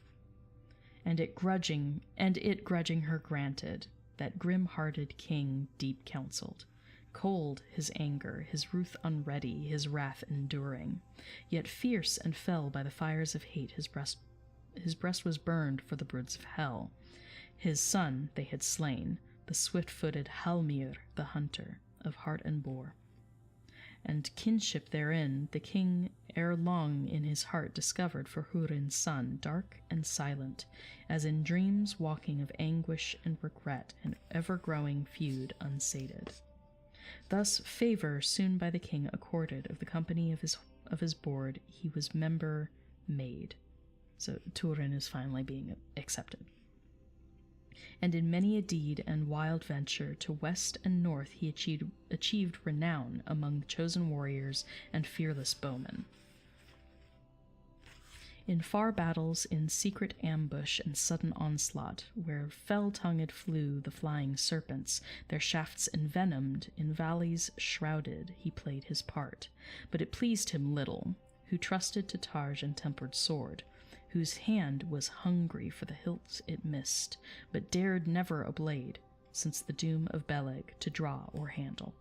Speaker 1: And it grudging her granted, that grim-hearted king deep counselled, cold his anger, his ruth unready, his wrath enduring, yet fierce and fell by the fires of hate his breast was burned for the broods of hell. His son they had slain, the swift-footed Halmir, the hunter of hart and boar. And kinship therein the king ere long in his heart discovered for Hurin's son, dark and silent, as in dreams walking of anguish and regret, and ever-growing feud unsated. Thus favor soon by the king accorded of the company of his board he was member made. So Turin is finally being accepted. And in many a deed and wild venture to west and north he achieved renown among the chosen warriors and fearless bowmen. In far battles, in secret ambush and sudden onslaught, where fell-tongued flew the flying serpents, their shafts envenomed, in valleys shrouded, he played his part. But it pleased him little, who trusted to targe and tempered sword, whose hand was hungry for the hilt it missed, but dared never a blade, since the doom of Beleg to draw or handle.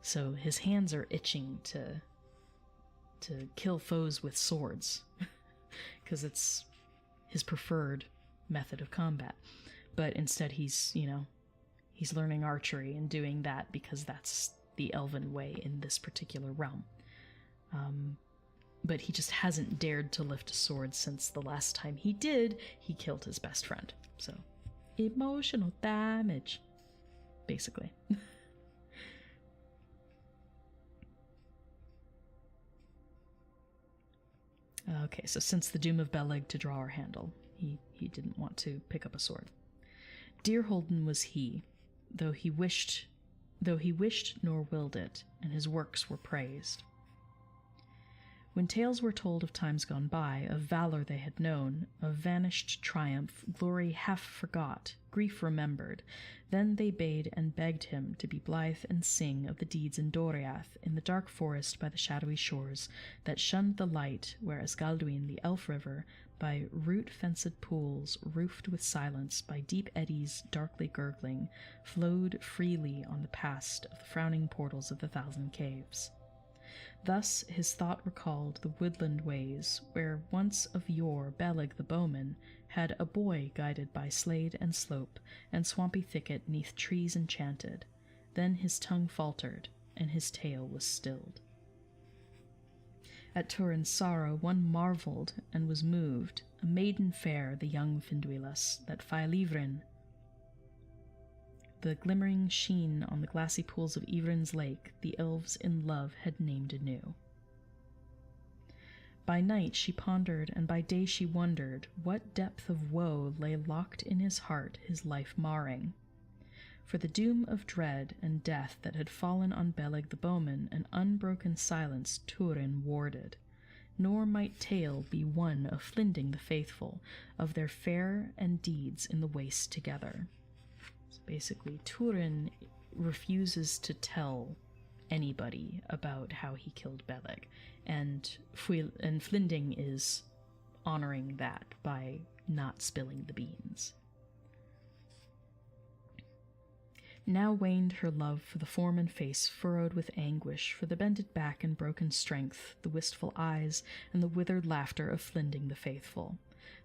Speaker 1: So his hands are itching to kill foes with swords, because it's his preferred method of combat. But instead he's learning archery and doing that because that's the elven way in this particular realm. But he just hasn't dared to lift a sword since the last time he did, he killed his best friend. So, emotional damage, basically. Okay, so since the doom of Beleg to draw or handle, he didn't want to pick up a sword. Deerholden was he, though he wished nor willed it, and his works were praised. When tales were told of times gone by, of valor they had known, of vanished triumph, glory half forgot, grief remembered, then they bade and begged him to be blithe and sing of the deeds in Doriath, in the dark forest by the shadowy shores, that shunned the light, where Asgalduin, the elf river, by root-fenced pools, roofed with silence, by deep eddies darkly gurgling, flowed freely on the past of the frowning portals of the thousand caves. Thus his thought recalled the woodland ways, where once of yore Beleg the bowman had a boy guided by slade and slope, and swampy thicket neath trees enchanted. Then his tongue faltered, and his tale was stilled. At Turin's sorrow one marvelled and was moved, a maiden fair, the young Finduilas, that Faelivrin, the glimmering sheen on the glassy pools of Ivrin's lake, the elves in love had named anew. By night she pondered, and by day she wondered, what depth of woe lay locked in his heart, his life marring. For the doom of dread and death that had fallen on Beleg the bowman, an unbroken silence Turin warded. Nor might tale be one of Flinding the faithful, of their fare and deeds in the waste together. So basically, Turin refuses to tell anybody about how he killed Beleg, and Flinding is honoring that by not spilling the beans. Now waned her love for the form and face furrowed with anguish, for the bended back and broken strength, the wistful eyes, and the withered laughter of Flinding the faithful.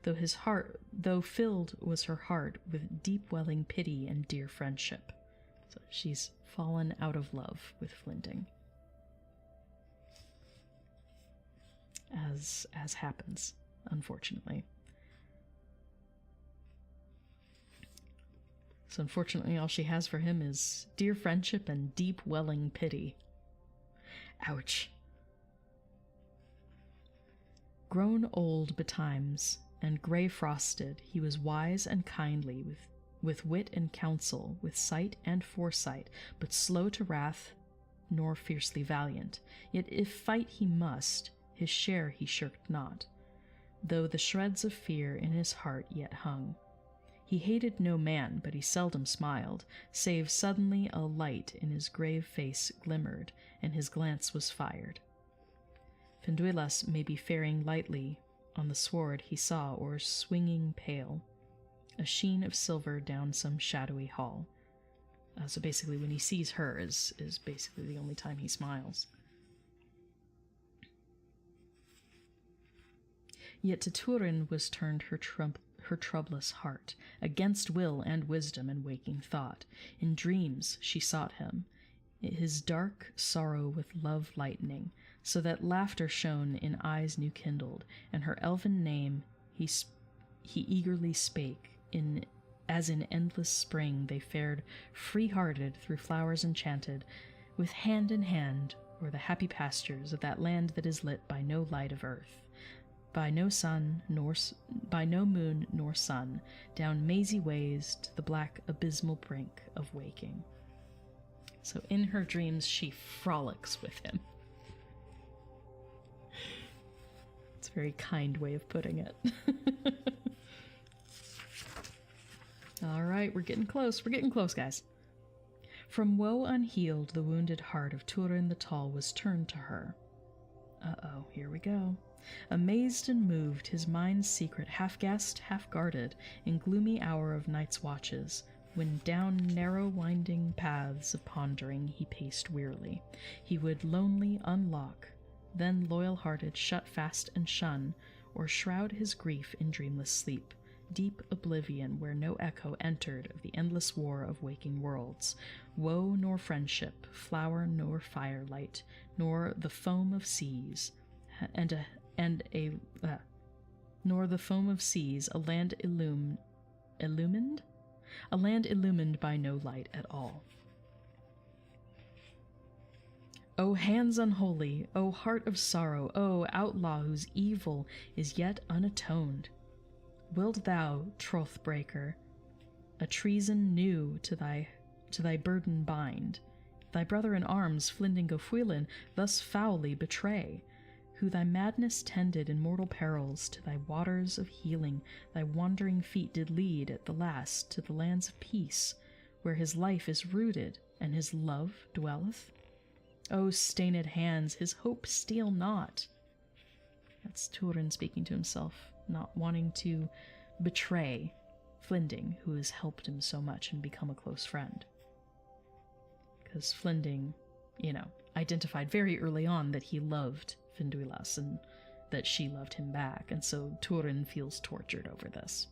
Speaker 1: Though filled was her heart with deep-welling pity and dear friendship. So she's fallen out of love with Flinding. As happens, unfortunately. So unfortunately all she has for him is dear friendship and deep-welling pity. Ouch. Grown old betimes, and grey-frosted, he was wise and kindly, with wit and counsel, with sight and foresight, but slow to wrath, nor fiercely valiant. Yet if fight he must, his share he shirked not, though the shreds of fear in his heart yet hung. He hated no man, but he seldom smiled, save suddenly a light in his grave face glimmered, and his glance was fired. Finduilas may be faring lightly on the sward he saw, or swinging pale, a sheen of silver down some shadowy hall. So basically when he sees her is basically the only time he smiles. Yet to Turin was turned her troublous heart, against will and wisdom and waking thought. In dreams she sought him, his dark sorrow with love lightening, so that laughter shone in eyes new kindled, and her elven name he eagerly spake, as in endless spring they fared free-hearted through flowers enchanted, with hand in hand o'er the happy pastures of that land that is lit by no light of earth, by no moon nor sun, down mazy ways to the black abysmal brink of waking. So in her dreams she frolics with him. It's a very kind way of putting it. All right, we're getting close. We're getting close, guys. From woe unhealed, the wounded heart of Turin the Tall was turned to her. Uh-oh, here we go. Amazed and moved, his mind's secret, half-guessed, half-guarded, in gloomy hour of night's watches, when down narrow winding paths of pondering he paced wearily, he would lonely unlock, then loyal-hearted shut fast and shun, or shroud his grief in dreamless sleep, deep oblivion where no echo entered of the endless war of waking worlds, woe nor friendship, flower nor firelight, nor the foam of seas, nor the foam of seas, a land illumined? A land illumined by no light at all. O hands unholy, O heart of sorrow, O outlaw whose evil is yet unatoned, wilt thou, troth breaker, a treason new to thy burden bind, thy brother in arms, Flinding Gofwylin, thus foully betray, who thy madness tended in mortal perils to thy waters of healing, thy wandering feet did lead at the last to the lands of peace, where his life is rooted and his love dwelleth? O stained hands, his hope steal not. That's Turin speaking to himself, not wanting to betray Flinding, who has helped him so much and become a close friend. Because Flinding, identified very early on that he loved Finduilas and that she loved him back, and so Turin feels tortured over this.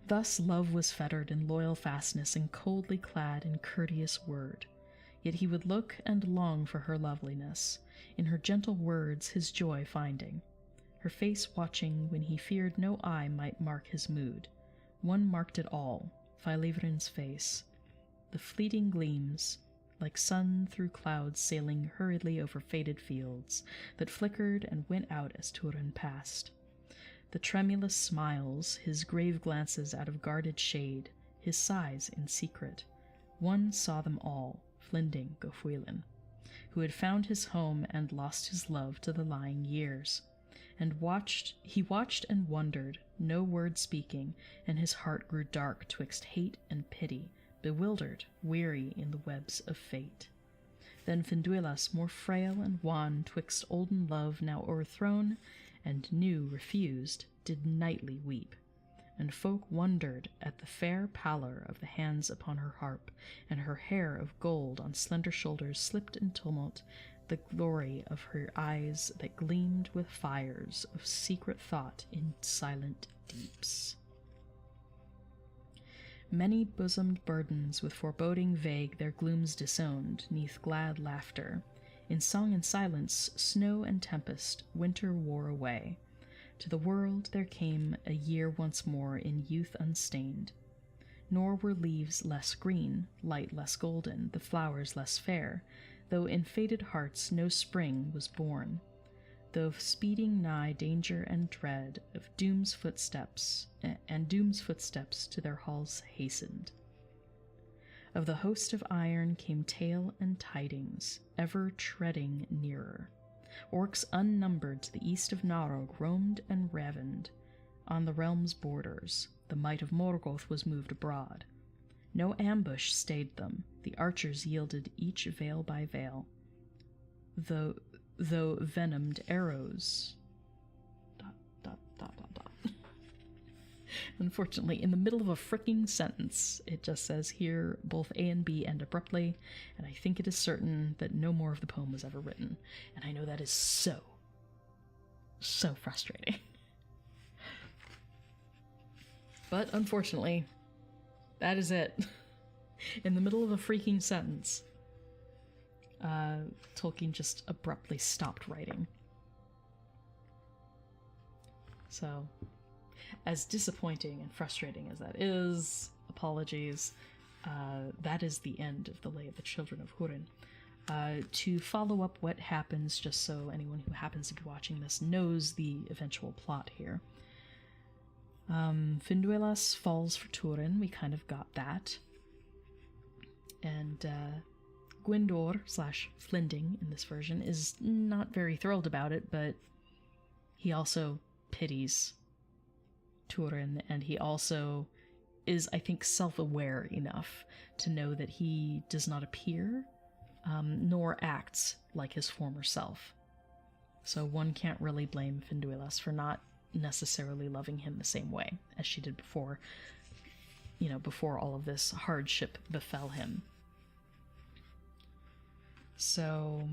Speaker 1: Thus love was fettered in loyal fastness and coldly clad in courteous word, yet he would look and long for her loveliness, in her gentle words his joy finding, her face watching when he feared no eye might mark his mood. One marked it all, Fylevrin's face, the fleeting gleams, like sun through clouds sailing hurriedly over faded fields, that flickered and went out as Turin passed. The tremulous smiles, his grave glances out of guarded shade, his sighs in secret. One saw them all, Flinding Gofwylin, who had found his home and lost his love to the lying years. And he watched and wondered, no word speaking, and his heart grew dark twixt hate and pity, bewildered, weary in the webs of fate. Then Finduilas, more frail and wan twixt olden love now o'erthrown, and new refused, did nightly weep. And folk wondered at the fair pallor of the hands upon her harp, and her hair of gold on slender shoulders slipped in tumult, the glory of her eyes that gleamed with fires of secret thought in silent deeps. Many bosomed burdens with foreboding vague their glooms disowned, neath glad laughter. In song and silence, snow and tempest, winter wore away. To the world there came a year once more in youth unstained. Nor were leaves less green, light less golden, the flowers less fair, though in faded hearts no spring was born. Though speeding nigh danger and dread of doom's footsteps to their halls hastened. Of the host of iron came tale and tidings, ever treading nearer. Orcs unnumbered to the east of Narog roamed and ravened. On the realm's borders, the might of Morgoth was moved abroad. No ambush stayed them, the archers yielded each veil by veil. Though venomed arrows... Unfortunately, in the middle of a fricking sentence, it just says here both A and B end abruptly, and I think it is certain that no more of the poem was ever written. And I know that is so frustrating. But unfortunately, that is it. In the middle of a freaking sentence, Tolkien just abruptly stopped writing. So, as disappointing and frustrating as that is, apologies, that is the end of the Lay of the Children of Húrin. To follow up what happens, just so anyone who happens to be watching this knows the eventual plot here. Finduilas falls for Turin, we kind of got that. And Gwyndor / Flinding in this version is not very thrilled about it, but he also pities Turin, and he also is, I think, self-aware enough to know that he does not appear nor acts like his former self. So one can't really blame Finduilas for not necessarily loving him the same way as she did before, before all of this hardship befell him. So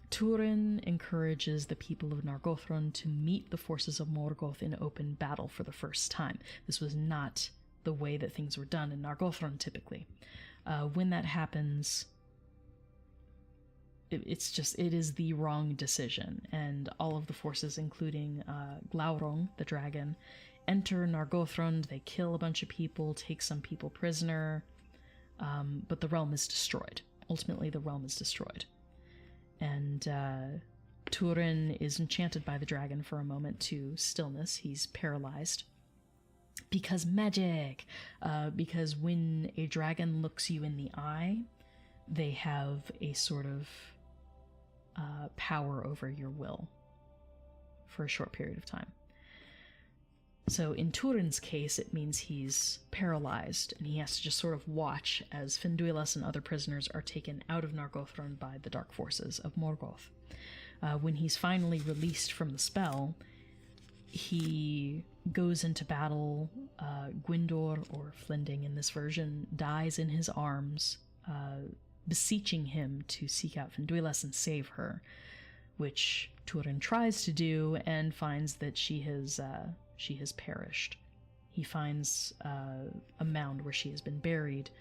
Speaker 1: Turin encourages the people of Nargothrond to meet the forces of Morgoth in open battle for the first time. This was not the way that things were done in Nargothrond typically. When that happens, it is the wrong decision, and all of the forces, including Glaurung, the dragon, enter Nargothrond. They kill a bunch of people, take some people prisoner, but the realm is destroyed. Ultimately, the realm is destroyed. And Turin is enchanted by the dragon for a moment to stillness. He's paralyzed. Because magic! Because when a dragon looks you in the eye, they have a sort of power over your will for a short period of time. So in Turin's case, it means he's paralyzed, and he has to just sort of watch as Finduilas and other prisoners are taken out of Nargothrond by the dark forces of Morgoth. When he's finally released from the spell, he goes into battle. Gwyndor, or Flinding in this version, dies in his arms, beseeching him to seek out Finduilas and save her, which Turin tries to do and finds that she has perished. He finds a mound where she has been buried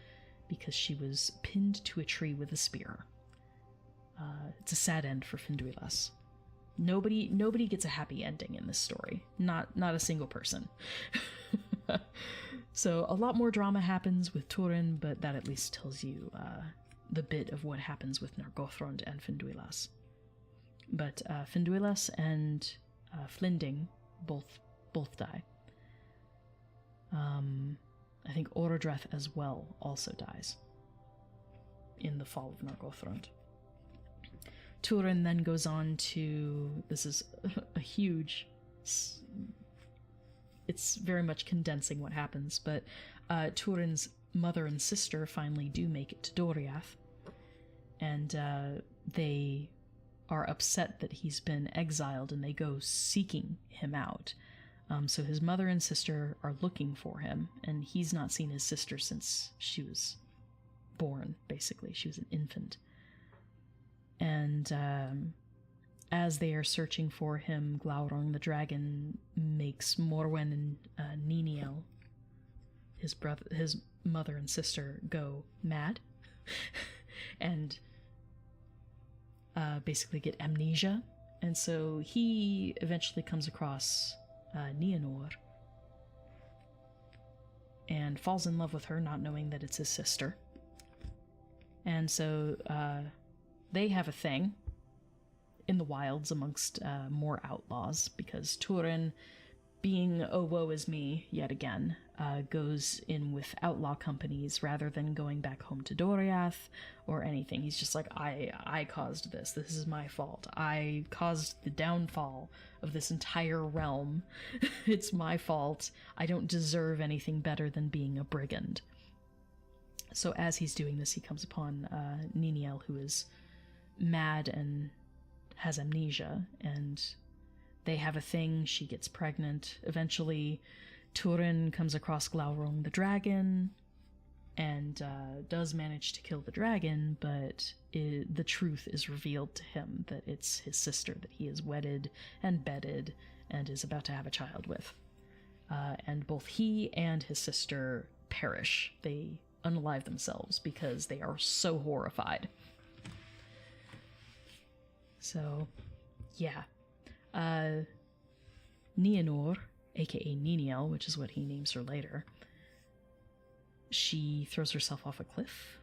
Speaker 1: because she was pinned to a tree with a spear. It's a sad end for Finduilas. Nobody gets a happy ending in this story. Not a single person. So a lot more drama happens with Turin, but that at least tells you the bit of what happens with Nargothrond and Finduilas. But Finduilas and Flinding both die. I think Orodreth as well also dies in the fall of Nargothrond. Turin then goes on to, this is a huge, it's very much condensing what happens, but Turin's mother and sister finally do make it to Doriath, and they are upset that he's been exiled, and they go seeking him out. So his mother and sister are looking for him, and he's not seen his sister since she was born, basically. She was an infant. And as they are searching for him, Glaurung the dragon makes Morwen and Niniel, his mother and sister, go mad and basically get amnesia. And so he eventually comes across Nienor and falls in love with her, not knowing that it's his sister. And so they have a thing in the wilds amongst more outlaws, because Turin, being oh woe is me yet again, goes in with outlaw companies rather than going back home to Doriath or anything. He's just like, I caused this. This is my fault. I caused the downfall of this entire realm. It's my fault. I don't deserve anything better than being a brigand. So as he's doing this, he comes upon Niniel, who is mad and has amnesia, and they have a thing. She gets pregnant. Eventually, Turin comes across Glaurung the dragon and does manage to kill the dragon, but the truth is revealed to him that it's his sister that he is wedded and bedded and is about to have a child with. And both he and his sister perish. They unalive themselves because they are so horrified. So, yeah. Nienor, aka Niniel, which is what he names her later, she throws herself off a cliff.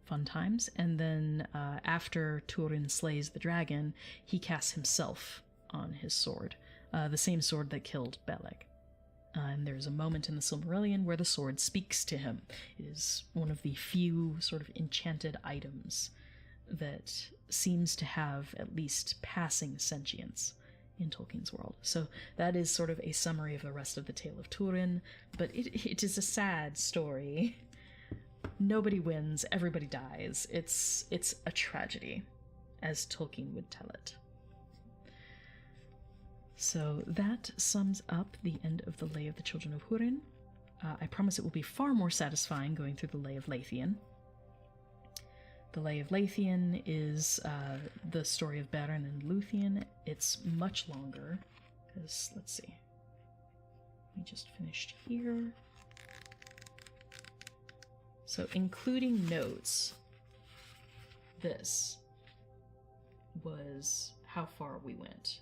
Speaker 1: Fun times. And then after Turin slays the dragon, he casts himself on his sword, the same sword that killed Beleg. And there's a moment in the Silmarillion where the sword speaks to him. It is one of the few sort of enchanted items that seems to have at least passing sentience in Tolkien's world. So that is sort of a summary of the rest of the tale of Turin, but it is a sad story. nobody wins, everybody dies. It's a tragedy, as Tolkien would tell it. So that sums up the end of the Lay of the Children of Húrin. I promise it will be far more satisfying going through the Lay of Leithian. The Lay of Leithian is the story of Beren and Luthien. It's much longer, because, let's see. We just finished here. So, including notes, this was how far we went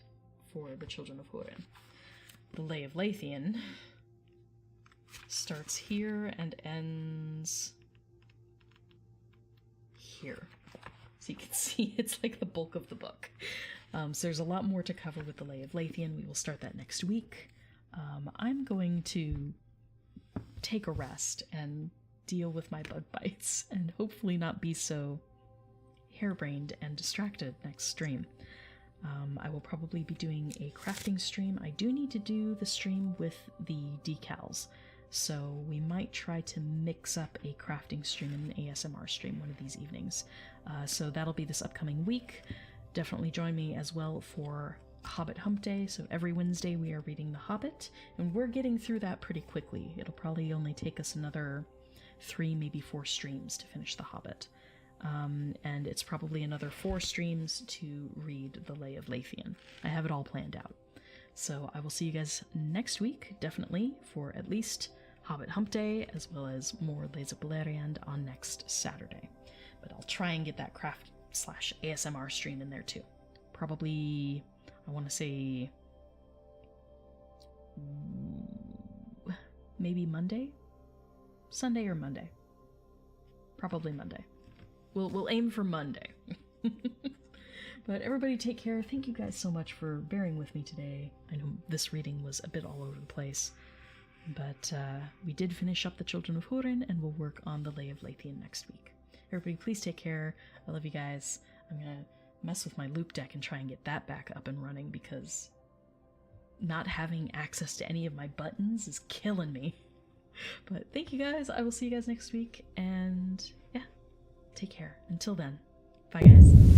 Speaker 1: for the Children of Húrin. The Lay of Leithian starts here and ends here. So you can see it's like the bulk of the book. So there's a lot more to cover with the Lay of Leithian. We will start that next week. I'm going to take a rest and deal with my bug bites and hopefully not be so harebrained and distracted next stream. I will probably be doing a crafting stream. I do need to do the stream with the decals, so we might try to mix up a crafting stream and an ASMR stream one of these evenings. So that'll be this upcoming week. Definitely join me as well for Hobbit Hump Day. So every Wednesday we are reading The Hobbit, and we're getting through that pretty quickly. It'll probably only take us another 3, maybe 4 streams to finish The Hobbit. And it's probably another 4 streams to read the Lay of Leithian. I have it all planned out. So I will see you guys next week, definitely, for at least Hobbit Hump Day, as well as more Lays of Beleriand on next Saturday. But I'll try and get that craft/ASMR stream in there too. Probably, I want to say, maybe Monday? Sunday or Monday. Probably Monday. We'll aim for Monday. But everybody take care. Thank you guys so much for bearing with me today. I know this reading was a bit all over the place. But we did finish up the Children of Húrin, and we'll work on the Lay of Leithian next week. Everybody please take care. I love you guys. I'm going to mess with my loop deck and try and get that back up and running, because not having access to any of my buttons is killing me. But thank you guys. I will see you guys next week. And yeah, take care. Until then, bye guys.